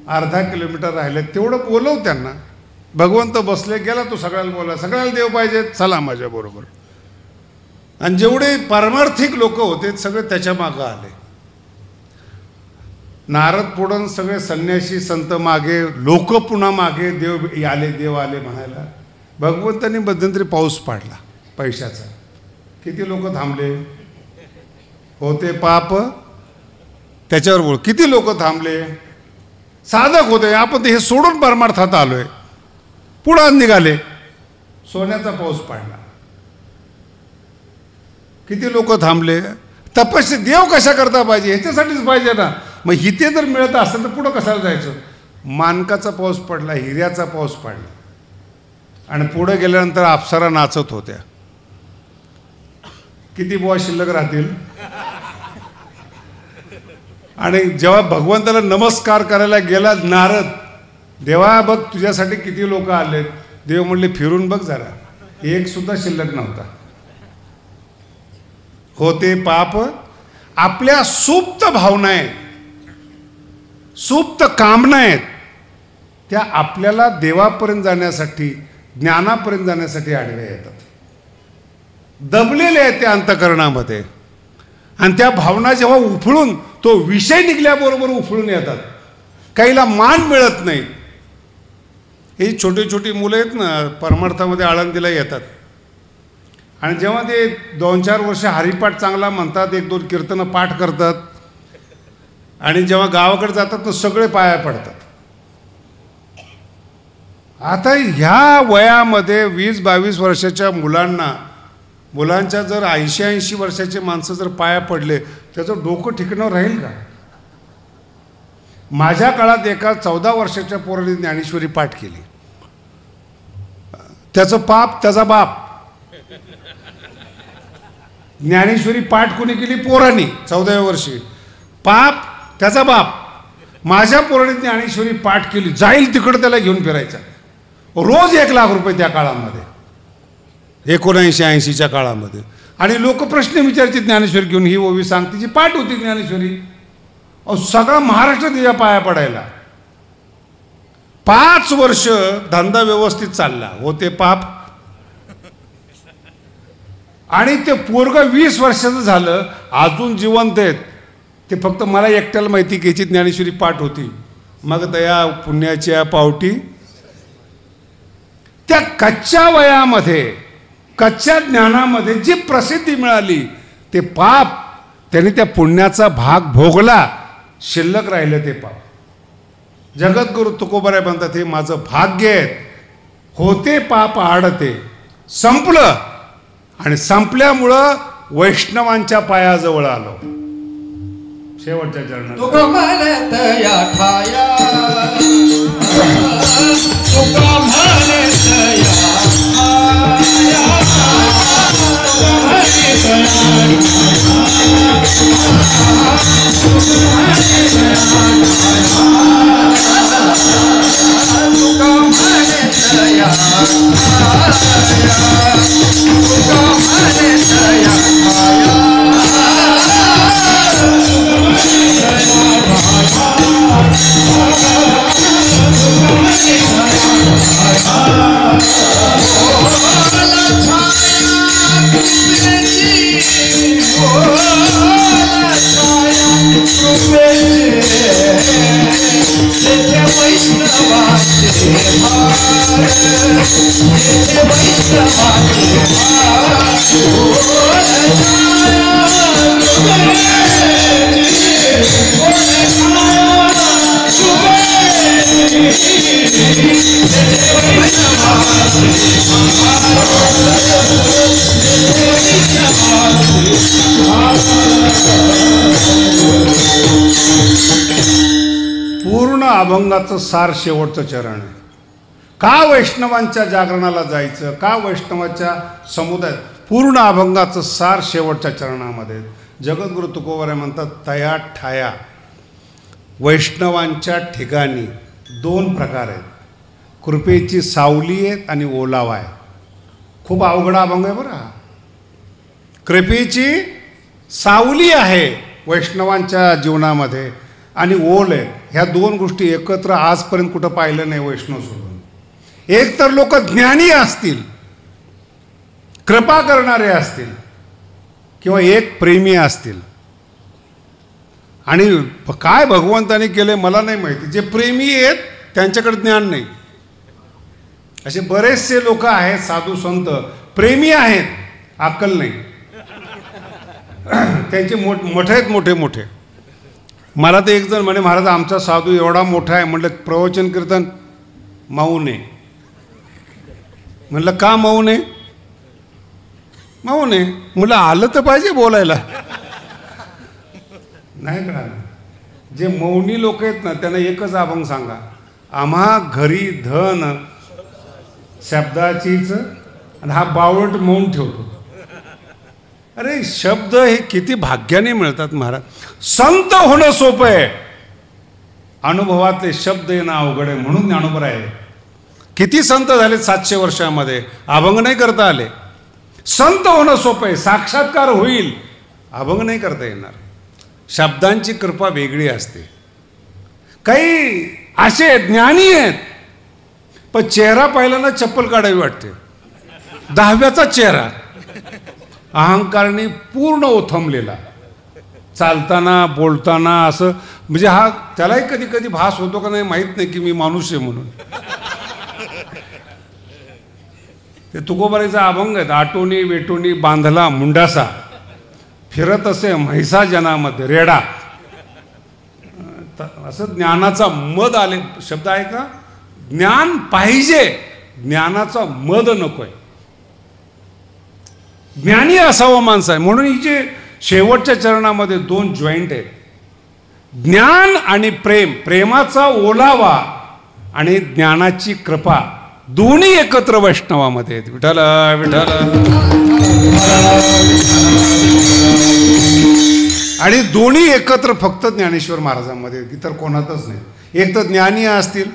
अर्धा किलोमीटर राहिले, तेवढं बोलव त्यांना. भगवंत बसले, गेला तू सगळ्याला बोला, सगळ्याला देव पाहिजे, चला माझ्याबरोबर. आणि जेवढे पारमार्थिक लोक होते सगळे त्याच्या मागं आले. नारद पुढं, सगळे संन्यासी संत मागे, लोक पुन्हा मागे, देव आले देव आले म्हणायला. भगवंतांनी मध्यंतरी पाऊस पाडला पैशाचा. किती लोक थांबले, होते पाप त्याच्यावर बोल. किती लोक थांबले, साधक होते, आपण हे सोडून परमार्थात आलोय, पुढं निघाले. सोन्याचा पाऊस पाडला. किती लोक थांबले. तपस्या देव कशा करता पाहिजे, ह्याच्यासाठीच पाहिजे ना. मग हिते जर मिळत असेल तर पुढं कशाला जायचं. मानकाचा पाऊस पडला, हिऱ्याचा पाऊस पडला आणि पुढे गेल्यानंतर अप्सरा नाचत होत्या. किती बुवा शिल्लक राहतील. आणि जेव्हा भगवंताला नमस्कार करायला गेला नारद, देवा बघ तुझ्यासाठी किती लोक आलेत. देव म्हणले, फिरून बघ जरा, एक सुद्धा शिल्लक नव्हता. होते पाप. आपल्या सुप्त भावना आहेत, सुप्त कामना आहेत, त्या आपल्याला देवापर्यंत जाण्यासाठी, ज्ञानापर्यंत जाण्यासाठी आडव्या येतात. दबलेले आहेत त्या अंतःकरणामध्ये. आणि त्या भावना जेव्हा उफळून, तो विषय निघल्याबरोबर उफळून येतात. काहीला मान मिळत नाही. ही छोटी छोटी मुलं आहेत ना, परमार्थामध्ये आळंदीला येतात आणि जेव्हा ते 2-4 वर्ष हरिपाठ चांगला म्हणतात, 1-2 कीर्तनं पाठ करतात आणि जेव्हा गावाकडे जातात तर सगळे पाया पडतात. आता ह्या वयामध्ये 20-22 वर्षाच्या मुलांच्या जर 80-80 वर्षाचे माणसं जर पाया पडले, त्याचं डोकं ठिकाणावर राहील का. माझ्या काळात एका 14 वर्षाच्या पोराने ज्ञानेश्वरी पाठ केली. त्याचं पाप त्याचा बाप. ज्ञानेश्वरी पाठ कोणी केली, पोरांनी 14व्या वर्षी. पाप त्याचा बाप. माझ्या पोराने ज्ञानेश्वरी पाठ केली, जाईल तिकडं त्याला घेऊन फिरायचा. रोज 1 लाख रुपये त्या काळामध्ये, 79-80च्या काळामध्ये. आणि लोक प्रश्न विचारायचे ज्ञानेश्वरी घेऊन, ही ओवी सांग, तिची पाठ होती ज्ञानेश्वरी. सगळा महाराष्ट्र तिच्या पाया पडायला. 5 वर्ष धंदा व्यवस्थित चालला, होते पाप. आणि ते पोरग 20 वर्षाचं झालं, अजून जिवंत आहेत. ते फक्त मला एकट्याला माहिती की याची ज्ञानेश्वरी पाठ होती. मग दया पुण्याच्या पावटी. त्या कच्च्या वयामध्ये, कच्च्या ज्ञानामध्ये जी प्रसिद्धी मिळाली, ते पाप त्याने त्या पुण्याचा भाग भोगला, शिल्लक राहिलं ते पाप. जगद्गुरु तुकोबाराय म्हणतात, हे माझं भाग्य आहे. होते पाप आडते. संपलं. आणि संपल्यामुळं वैष्णवांच्या पायाजवळ आलो. शेवटच्या चरणात Ah पूर्ण अभंगाचं सार शेवटचं चरण आहे. का वैष्णवांच्या जागरणाला जायचं, का वैष्णवाच्या समुदायात, पूर्ण अभंगाचं सार शेवटच्या चरणामध्ये. जगद्गुरु तुकोबाराय म्हणतात, तया ठाया. वैष्णवांच्या ठिकाणी दोन प्रकार आहेत, कृपेची सावली आहेत आणि ओलावा आहे. खूप अवघड अभंग आहे बरं हा. कृपेची सावली आहे वैष्णवांच्या जीवनामध्ये आणि ओल आहे. ह्या दोन गोष्टी एकत्र आजपर्यंत कुठं पाहिलं नाही वैष्णव सोडून. एक तर लोक ज्ञानी असतील, कृपा करणारे असतील, किंवा एक प्रेमी असतील. आणि काय भगवंताने केले मला नाही माहिती. जे प्रेमी आहेत त्यांच्याकडे ज्ञान नाही. असे बरेचसे लोक आहेत, साधू संत प्रेमी आहेत, अक्कल नाही. त्यांचे मठ आहेत मोठे मोठे. मला तर एक जण म्हणे, महाराज आमचा साधू एवढा मोठा आहे. म्हटलं प्रवचन कीर्तन मौन आहे. म्हटलं का मौन आहे? मौन आहे. म्हटलं आलं तर पाहिजे बोलायला. नाही कळालं. जे मौनी लोक आहेत ना त्यांना एकच अभंग सांगा, आम्हा घरी धन शब्दाचीच, आणि हा बावळट मौन ठेवतो. अरे शब्द हे किती भाग्याने मिळतात महाराज. संत होणं सोपं आहे, अनुभवातले शब्द येणं अवघड आहे. म्हणून ज्ञानोबा आहे. किती संत झाले 700 वर्षामध्ये, अभंग नाही करता आले. संत होणं सोपं आहे, साक्षात्कार होईल, अभंग नाही करता येणार. शब्दांची कृपा वेगळी असते. काही असे ज्ञानी आहेत पण चेहरा पाहिला ना चप्पल काढावी वाटते. 10व्याचा चेहरा, अहंकारने पूर्ण ओथंबलेला, चालताना बोलताना असं. म्हणजे हा त्यालाही कधी कधी भास होतो का नाही माहीत नाही की मी माणूस आहे म्हणून. ते तुकोबारायचा अभंग आहेत, आटोनी वेटोनी बांधला मुंडासा, फिरत असे म्हैसा जनामध्ये रेडा. असं ज्ञानाचा मद आले शब्द आहे का. ज्ञान पाहिजे, ज्ञानाचा मद नकोय. ज्ञानी असावं माणसं आहे. म्हणून ही जे शेवटच्या चरणामध्ये दोन जॉईंट आहेत, ज्ञान आणि प्रेम, प्रेमाचा ओलावा आणि ज्ञानाची कृपा, दोन्ही एकत्र वैष्णवामध्ये आहेत. विठ्ठल विठ्ठल. आणि दोन्ही एकत्र फक्त ज्ञानेश्वर महाराजांमध्ये, इतर कोणातच नाही. एक तर ज्ञानी असतील,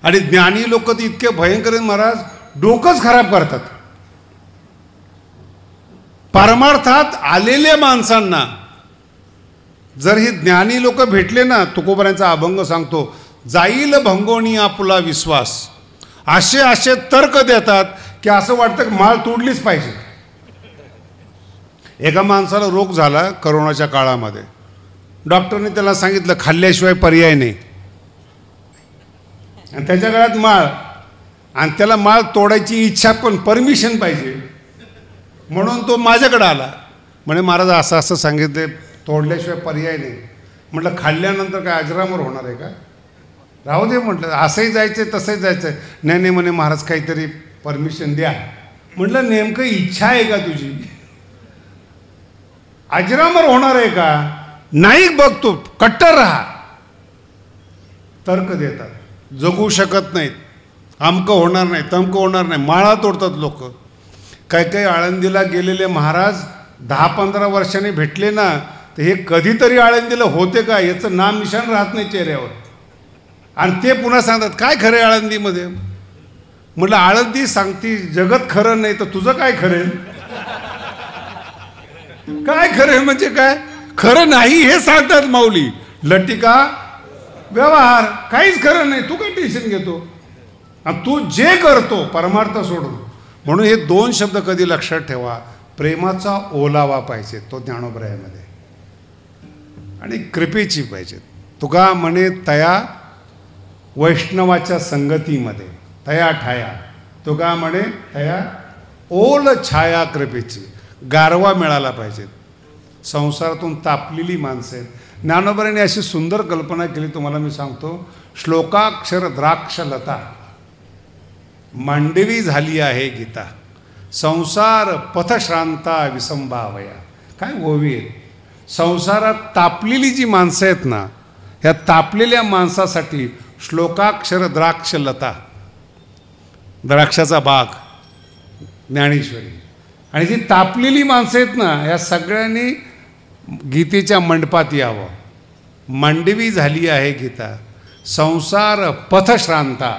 आणि ज्ञानी लोक तर इतके भयंकर आहेत महाराज, डोकंच खराब करतात. परमार्थात आलेल्या माणसांना जर ही ज्ञानी लोक भेटले ना, तुकोबारायांचा अभंग सांगतो, जाईल भंगोणी आपुला विश्वास. असे असे तर्क देतात की असं वाटतं की माळ तोडलीच पाहिजे. एका माणसाला रोग झाला करोनाच्या काळामध्ये. डॉक्टरने त्याला सांगितलं खाल्ल्याशिवाय पर्याय नाही, आणि त्याच्या गळ्यात माळ, आणि त्याला माळ तोडायची इच्छा पण परमिशन पाहिजे. म्हणून तो माझ्याकडे आला. म्हणे महाराज असं असं सांगितले, तोडल्याशिवाय पर्याय नाही. म्हटलं खाल्ल्यानंतर काय अजरामर होणार आहे का. राहू दे म्हटलं, असंही जायचं आहे तसंही जायचं आहे. नाही नाही म्हणे महाराज काहीतरी परमिशन द्या. म्हटलं नेमकं इच्छा आहे का तुझी, अजरामर होणार आहे का. नाही बघतो, कट्टर राहा. तर्क देतात, जगू शकत नाहीत, अमकं होणार नाही, तमकं होणार नाही, माळा तोडतात लोक. काही काही आळंदीला गेलेले महाराज 10-15 वर्षांनी भेटले ना, तर हे कधीतरी आळंदीला होते का याचं नाम निशाण राहत नाही चेहऱ्यावर. आणि ते पुन्हा सांगतात काय खरं आहे आळंदीमध्ये. म्हटलं आळंदी सांगती जगत खरं नाही तर तुझं काय खरं. काय खरं म्हणजे काय, खरं नाही हे सांगतात माऊली. लटिका व्यवहार, काहीच खरं नाही, तू काय टेन्शन घेतो. तू जे करतो परमार्थ सोडून. म्हणून हे दोन शब्द कधी लक्षात ठेवा. प्रेमाचा ओलावा पाहिजे तो ज्ञानोबरायामध्ये, आणि कृपेची पाहिजे. तुका म्हणे तया वैष्णवाच्या संगतीमध्ये, तया ठाया तो का म्हणे तया ओल छाया कृपेची, गारवा मिळाला पाहिजे. संसारातून तापलेली माणसं आहेत. ज्ञानोबांनी अशी सुंदर कल्पना केली, तुम्हाला मी सांगतो. श्लोकाक्षर द्राक्षलता मांडवी झाली आहे गीता, संसार पथश्रांता विसंभावया. काय ओवी आहे. संसारात तापलेली जी माणसं आहेत ना, ह्या तापलेल्या माणसासाठी श्लोकाक्षर द्राक्षलता, द्राक्षाचा बाग ज्ञानेश्वरी. आणि जी तापलेली माणसं आहेत ना, या सगळ्यांनी गीतेच्या मंडपात यावं. मांडवी झाली आहे गीता, संसार पथश्रांता,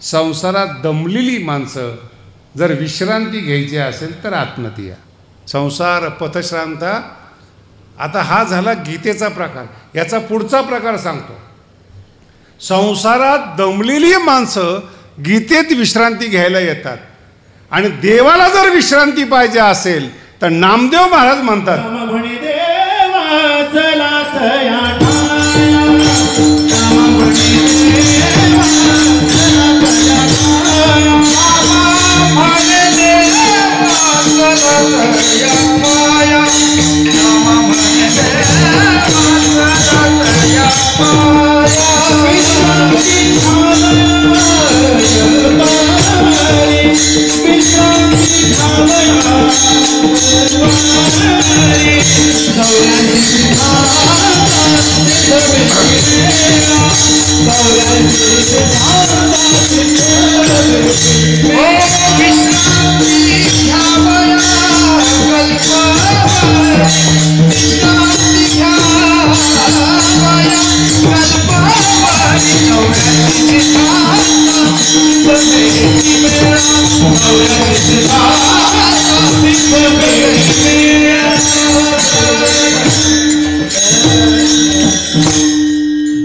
संसारात दमलेली माणसं जर विश्रांती घ्यायची असेल तर आत्महत्या या. संसार पथश्रांता. आता हा झाला गीतेचा प्रकार. याचा पुढचा प्रकार सांगतो. संसारात दमलेली माणसं गीतेत विश्रांती घ्यायला येतात. आणि देवाला जर विश्रांती पाहिजे असेल तर नामदेव महाराज म्हणतात,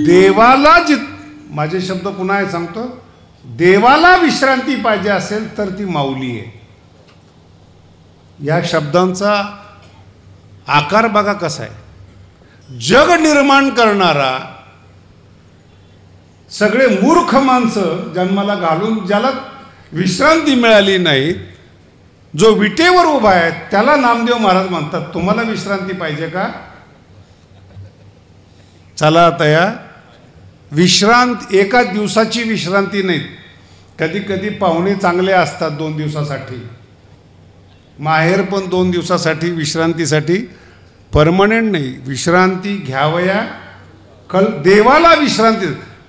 देवाला माझे शब्द पुन्हा सांगतो, देवाला विश्रांती पाहिजे असेल तर ती माऊली आहे. या शब्दांचा आकार बघा कसा आहे. जग निर्माण करणारा, सगळे मूर्ख माणसं जन्माला घालून ज्याला विश्रांती मिळाली नाही, जो विटेवर उभा आहे, त्याला नामदेव महाराज म्हणतात, तुम्हाला विश्रांती पाहिजे का? चला तया विश्रांत एका दिवसाची विश्रांती नाही. कधी कधी पाहुणे चांगले असतात 2 दिवसासाठी, माहेर पण 2 दिवसासाठी विश्रांतीसाठी, परमनंट नाही. विश्रांती घ्यावया देवाला विश्रांती.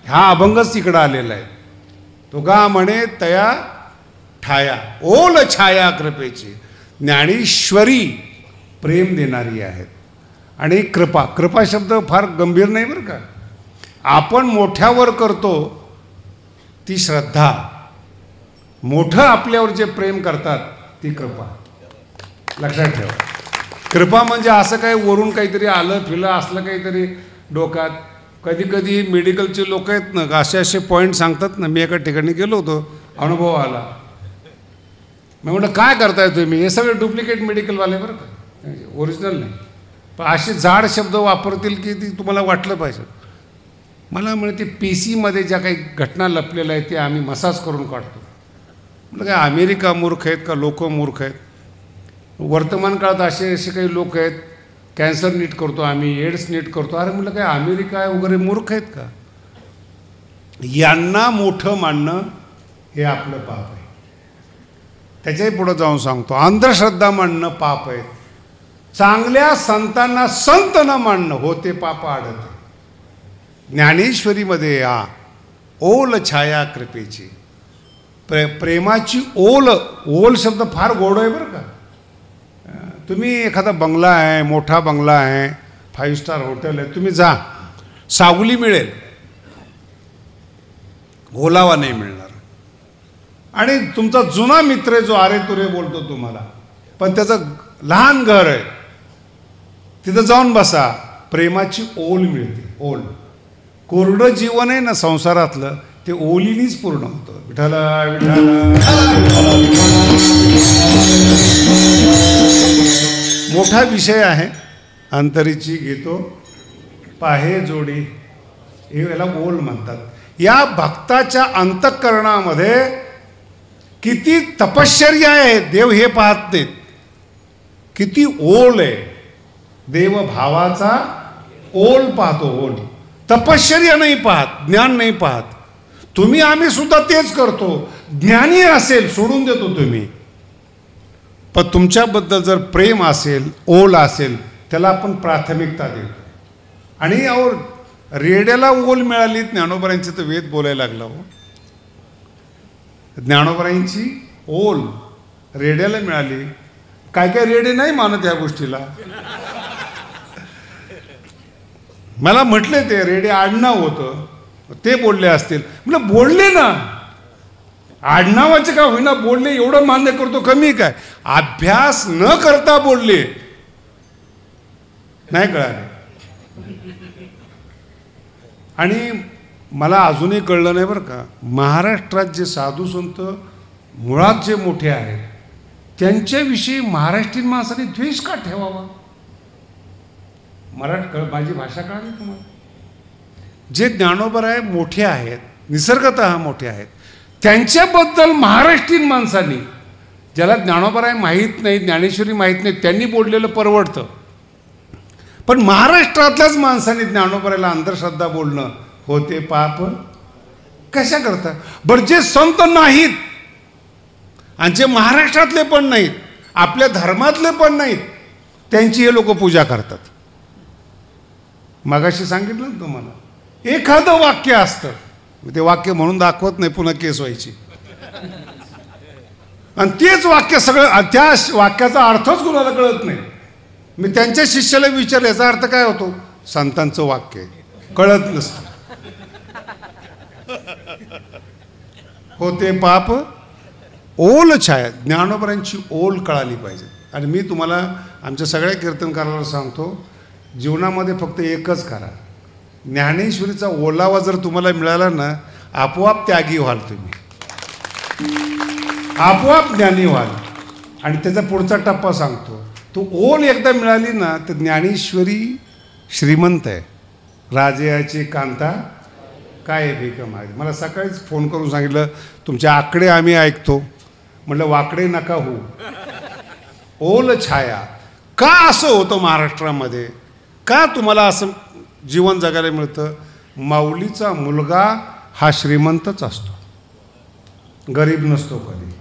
हा अभंगच तिकडं आलेला आहे. तो का म्हणे तया ठाया ओल छाया कृपेची. ज्ञानेश्वरी प्रेम देणारी आहेत. आणि कृपा, कृपा शब्द फार गंभीर नाही बरं का. आपण मोठ्यावर करतो ती श्रद्धा, मोठं आपल्यावर जे प्रेम करतात ती कृपा. लक्षात ठेवा. कृपा म्हणजे असं काय वरून काहीतरी आलं फिलं असलं काहीतरी डोक्यात. कधी कधी मेडिकलचे लोक आहेत ना, असे असे पॉईंट सांगतात ना. मी एका ठिकाणी गेलो होतो, अनुभव आला. मी म्हटलं काय करताय तुम्ही? हे सगळे डुप्लिकेट मेडिकलवाले बरं का, ओरिजिनल नाही. पण असे जाड शब्द वापरतील की ती तुम्हाला वाटलं पाहिजे. मला म्हणे ते PC मध्ये ज्या काही घटना लपलेल्या आहेत ते आम्ही मसाज करून काढतो. म्हटलं काय अमेरिका मूर्ख आहेत का लोक मूर्ख आहेत? वर्तमान काळात असे काही लोक आहेत, कॅन्सर नीट करतो आम्ही, एड्स नीट करतो. अरे म्हटलं काय अमेरिका वगैरे मूर्ख आहेत का? यांना मोठं मानणं हे आपलं पाप आहे. त्याच्याही पुढं जाऊन सांगतो, अंधश्रद्धा मानणं पाप आहे. चांगल्या संतांना संत न मानणं होते पाप आडते. ज्ञानेश्वरीमध्ये या ओल छाया कृपेची, प्रेमाची ओल. ओल शब्द फार गोड आहे बरं का. तुम्ही एखादा बंगला आहे, मोठा बंगला आहे, 5 स्टार हॉटेल आहे, तुम्ही जा, सावली मिळेल, ओलावा नाही मिळणार. आणि तुमचा जुना मित्र आहे जो आरे तुरे बोलतो तुम्हाला, पण त्याचं लहान घर आहे, तिथं जाऊन बसा, प्रेमाची ओल मिळते. ओल. कोरडं जीवन आहे ना संसारातलं, ते ओलीनीच पूर्ण होतं. विठाला विठाला. मोठा विषय आहे. अंतरीची घेतो पाहे जोडी, हे याला ओल म्हणतात. या भक्ताच्या अंतःकरणामध्ये किती तपश्चर्या आहे देव हे पाहत नाहीत. किती ओल आहे देव भावाचा ओल पाहतो. ओल तपश्चर्या नाही पाहत, ज्ञान नाही पाहत. तुम्ही आम्ही सुद्धा तेच करतो. ज्ञानी असेल सोडून देतो तुम्ही, पण तुमच्याबद्दल जर प्रेम असेल, ओल असेल, त्याला आपण प्राथमिकता देतो. आणि अहो रेड्याला ओल मिळाली ज्ञानोबरांची तर वेद बोलायला लागला. हो ज्ञानोबरांची ओल रेड्याला मिळाली. काय काय रेडे नाही मानत या गोष्टीला. मला म्हटले ते रेडे आडनाव होतं, ते बोलले असतील. म्हणजे बोलले ना, आडनावाचे का होईना बोलले, एवढं मान्य करतो. कमी काय, अभ्यास न करता बोलले नाही कळाले. आणि मला अजूनही कळलं नाही बरं का, महाराष्ट्रात जे साधू संत मुळात जे मोठे आहेत त्यांच्याविषयी महाराष्ट्रीयन माणसाने द्वेष का ठेवावा. माझी भाषा कळाली तुम्हाला. जे ज्ञानोबराय मोठे आहेत, निसर्गतः मोठे आहेत, त्यांच्याबद्दल महाराष्ट्रीयन माणसांनी, ज्याला ज्ञानोबराय माहीत नाही, ज्ञानेश्वरी माहीत नाही, त्यांनी बोललेलं परवडतं. पण महाराष्ट्रातल्याच माणसांनी ज्ञानोबरायला अंधश्रद्धा बोलणं होते पाप कशा करता. बरं जे संत नाहीत आणि जे महाराष्ट्रातले पण नाहीत, आपल्या धर्मातले पण नाहीत, त्यांची हे लोक पूजा करतात. मगाशी सांगितलं ना तुम्हाला, एखादं वाक्य असतं, ते वाक्य म्हणून दाखवत नाही, पुन्हा केस व्हायची. आणि तेच वाक्य सगळं, त्या वाक्याचा अर्थच कुणाला कळत नाही. मी त्यांच्या शिष्याला विचारलं याचा अर्थ काय होतो, संतांचं वाक्य कळत नसतं. होते पाप ओल छाया. ज्ञानोबरांची ओल कळाली पाहिजे. आणि मी तुम्हाला आमच्या सगळ्या कीर्तनकाराला सांगतो, जीवनामध्ये फक्त एकच करा, ज्ञानेश्वरीचा ओलावा जर तुम्हाला मिळाला ना, आपोआप त्यागी व्हाल तुम्ही, आपोआप ज्ञानी व्हाल. आणि त्याचा पुढचा टप्पा सांगतो, तो ओल एकदा मिळाली ना तर ज्ञानेश्वरी श्रीमंत आहे. राजयाची कांता काय भीक मागे. मला सकाळीच फोन करून सांगितलं, तुमचे आकडे आम्ही ऐकतो. म्हटलं वाकडे नका हो, ओल छाया. का असं होतं महाराष्ट्रामध्ये, का तुम्हाला असं जीवन जगायला मिळतं. माऊलीचा मुलगा हा श्रीमंतच असतो, गरीब नसतो कधी.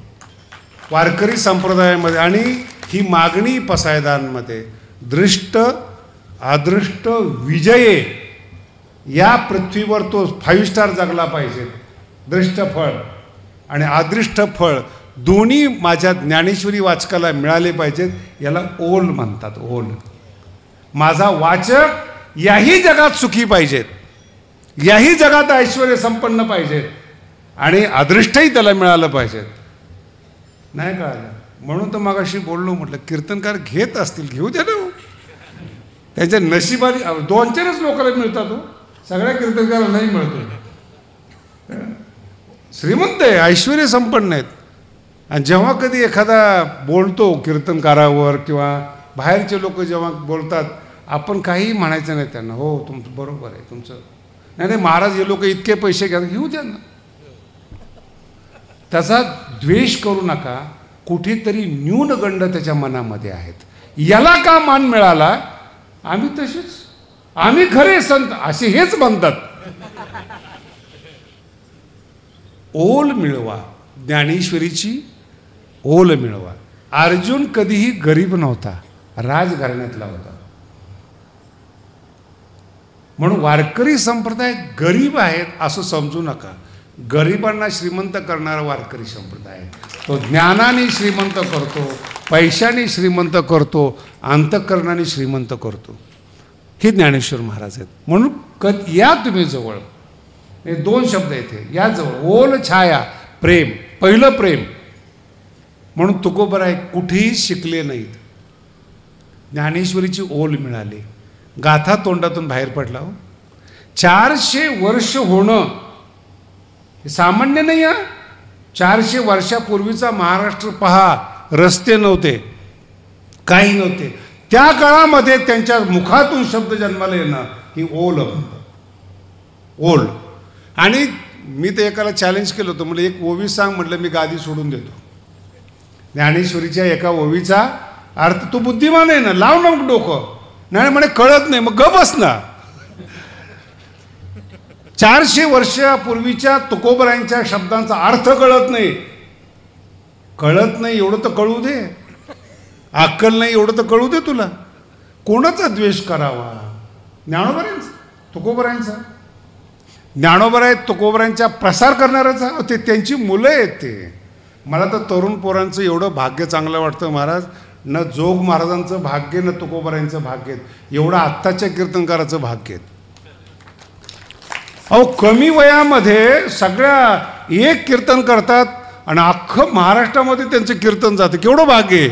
वारकरी संप्रदायामध्ये आणि ही मागणी पसायदांमध्ये दृष्ट अदृष्ट विजये, या पृथ्वीवर तो 5 स्टार जगला पाहिजे. दृष्ट फळ आणि अदृष्ट फळ दोन्ही माझ्या ज्ञानेश्वरी वाचकाला मिळाले पाहिजेत. याला ओल म्हणतात. ओल. माझा वाचक याही जगात सुखी पाहिजेत, याही जगात ऐश्वर्य संपन्न पाहिजेत आणि अदृष्टही त्याला मिळालं पाहिजेत. नाही कळालं म्हणून तर मगाशी बोललो, म्हटलं कीर्तनकार घेत असतील घेऊ द्या ना. त्यांच्या नशिबाने 2-4च लोकांना मिळतात हो, सगळ्या कीर्तनकारांना नाही मिळतो. श्रीमंत आहे, ऐश्वर्य संपन्न आहेत. आणि जेव्हा कधी एखादा बोलतो कीर्तनकारावर किंवा बाहेरचे लोक जेव्हा बोलतात, आपण काही म्हणायचं नाही त्यांना. हो तुमचं बरोबर आहे, तुमचं नाही नाही महाराज हे लोक इतके पैसे घ्या, घेऊ द्या ना. त्याचा द्वेष करू नका. कुठेतरी न्यूनगंड त्याच्या मनामध्ये आहेत. याला का मान मिळाला, आम्ही तसेच, आम्ही खरे संत असे हेच म्हणतात. ओल मिळवा, ज्ञानेश्वरीची ओल मिळवा. अर्जुन कधीही गरीब नव्हता, राजघराण्यातला होता. म्हणून वारकरी संप्रदाय गरीब आहेत असं समजू नका. गरिबांना श्रीमंत करणारा वारकरी संप्रदाय आहे. तो ज्ञानाने श्रीमंत करतो, पैशाने श्रीमंत करतो, अंतःकरणाने श्रीमंत करतो. हे ज्ञानेश्वर महाराज आहेत. म्हणून या तुम्ही जवळ, हे 2 शब्द येते या जवळ. ओल छाया प्रेम, पहिलं प्रेम. म्हणून तुकोबराय कुठेही शिकले नाहीत, ज्ञानेश्वरीची ओल मिळाली. गाथा तोंडातून बाहेर पडला. 400 वर्ष होणं हे सामान्य नाही. 400 वर्षापूर्वीचा महाराष्ट्र पहा, रस्ते नव्हते, काही नव्हते. त्या काळामध्ये त्यांच्या मुखातून शब्द जन्माला येणं ही ओल. ओल. आणि मी तर एकाला चॅलेंज केलं होतं, म्हणजे एक ओवी सांग, म्हटलं मी गादी सोडून देतो. ज्ञानेश्वरीच्या एका ओवीचा अर्थ, तू बुद्धिमान आहे ना, लाव ना डोकं. नाही म्हणे कळत नाही, मग गप बस ना. 400 वर्षापूर्वीच्या तुकोबरायांच्या शब्दांचा अर्थ कळत नाही. कळत नाही एवढं तर कळू दे, अक्कल नाही एवढं तर कळू दे तुला. कोणाचा द्वेष करावा? ज्ञानोबरायांचा, तुकोबरायांचा. ज्ञानोबराय तुकोबरायांचा प्रसार करणारच आहे, ते त्यांची मुलं आहेत. ते मला तर तरुण पोरांचं एवढं भाग्य चांगलं वाटतं महाराज. न जोग महाराजांचं भाग्य, न तुकोबरायांचं भाग्य आहेत, एवढं आत्ताच्या कीर्तनकाराचं भाग्य आहेत. अहो कमी वयामध्ये सगळ्या एक कीर्तन करतात आणि अख्खं महाराष्ट्रामध्ये त्यांचं कीर्तन जातं. केवढं भाग्य आहे.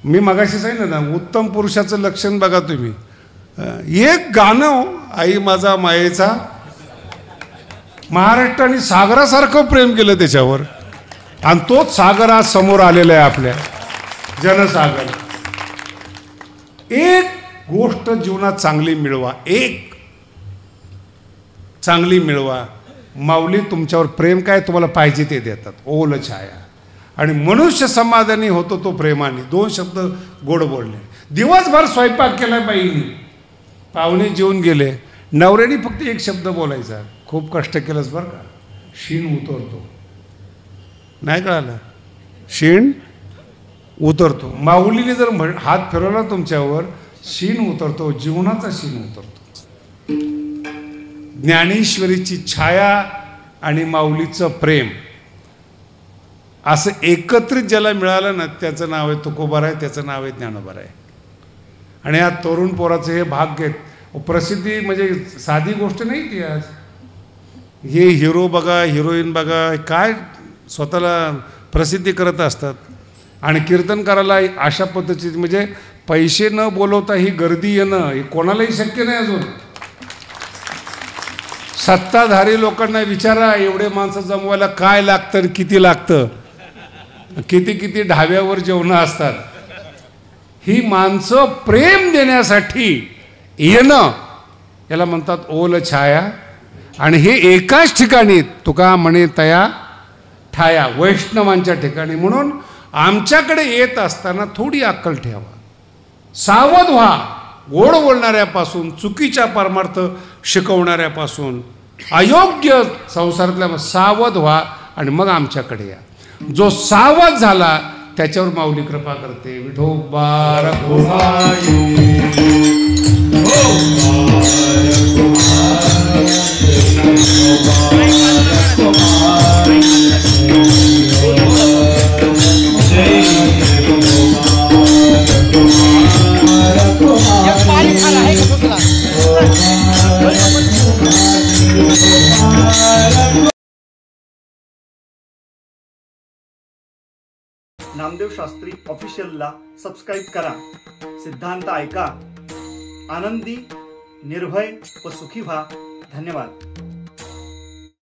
मी मगाशी सांगितलं ना, उत्तम पुरुषाचं लक्षण बघा तुम्ही. एक गाणं आई माझा मायेचा, महाराष्ट्राने सागरासारखं प्रेम केलं त्याच्यावर, आणि तोच सागर आज समोर आलेला आहे आपल्या जनसागर. एक गोष्ट जीवनात चांगली मिळवा, एक चांगली मिळवा. माऊली तुमच्यावर प्रेम काय तुम्हाला पाहिजे ते देतात, ओल छाया. आणि मनुष्य समाधानी होतो तो प्रेमाने. 2 शब्द गोड बोलले. दिवसभर स्वयंपाक केला बाईने, पाहुणे जेवून गेले, नवऱ्याने फक्त एक शब्द बोलायचा, खूप कष्ट केलंच बरं का, शीण उतरतो. नाही कळालं? शीण उतरतो. माऊलीने जर हात फिरवला तुमच्यावर, शीण उतरतो, जीवनाचा शीण उतरतो. ज्ञानेश्वरीची छाया आणि माऊलीचं प्रेम असं एकत्रित ज्याला मिळालं ना, त्याचं नाव आहे तुकोबाराय, त्याचं नाव आहे ज्ञानोबाराय. आणि या तरुण पोराचं हे भाग्य. प्रसिद्धी म्हणजे साधी गोष्ट नाही ती. आज हे हिरो बघा, हिरोईन बघा, काय स्वतःला प्रसिद्धी करत असतात. आणि कीर्तनकाराला अशा पद्धतीची, म्हणजे पैसे न बोलवता ही गर्दी येणं हे कोणालाही शक्य नाही अजून. सत्ताधारी लोकांना विचारा, एवढे माणसं जमवायला काय लागतं आणि किती लागतं, किती ढाब्यावर जेवणं असतात. ही माणसं प्रेम देण्यासाठी येणं, याला म्हणतात ओल छाया. आणि हे एकाच ठिकाणी, तुका म्हणे तया ठाया, वैष्णवांच्या ठिकाणी. म्हणून आमच्याकडे येत असताना थोडी अक्कल ठेवा, सावध व्हा. गोड बोलणाऱ्यापासून, चुकीच्या परमार्थ शिकवणाऱ्यापासून, अयोग्य संसारातल्या सावध व्हा आणि मग आमच्याकडे या. जो सावध झाला त्याच्यावर माऊली कृपा करते. विठोबा रघुमाई नामदेव शास्त्री ऑफिशियलला सबस्क्राईब करा. सिद्धांत ऐका, आनंदी, निर्भय व सुखी व्हा. धन्यवाद.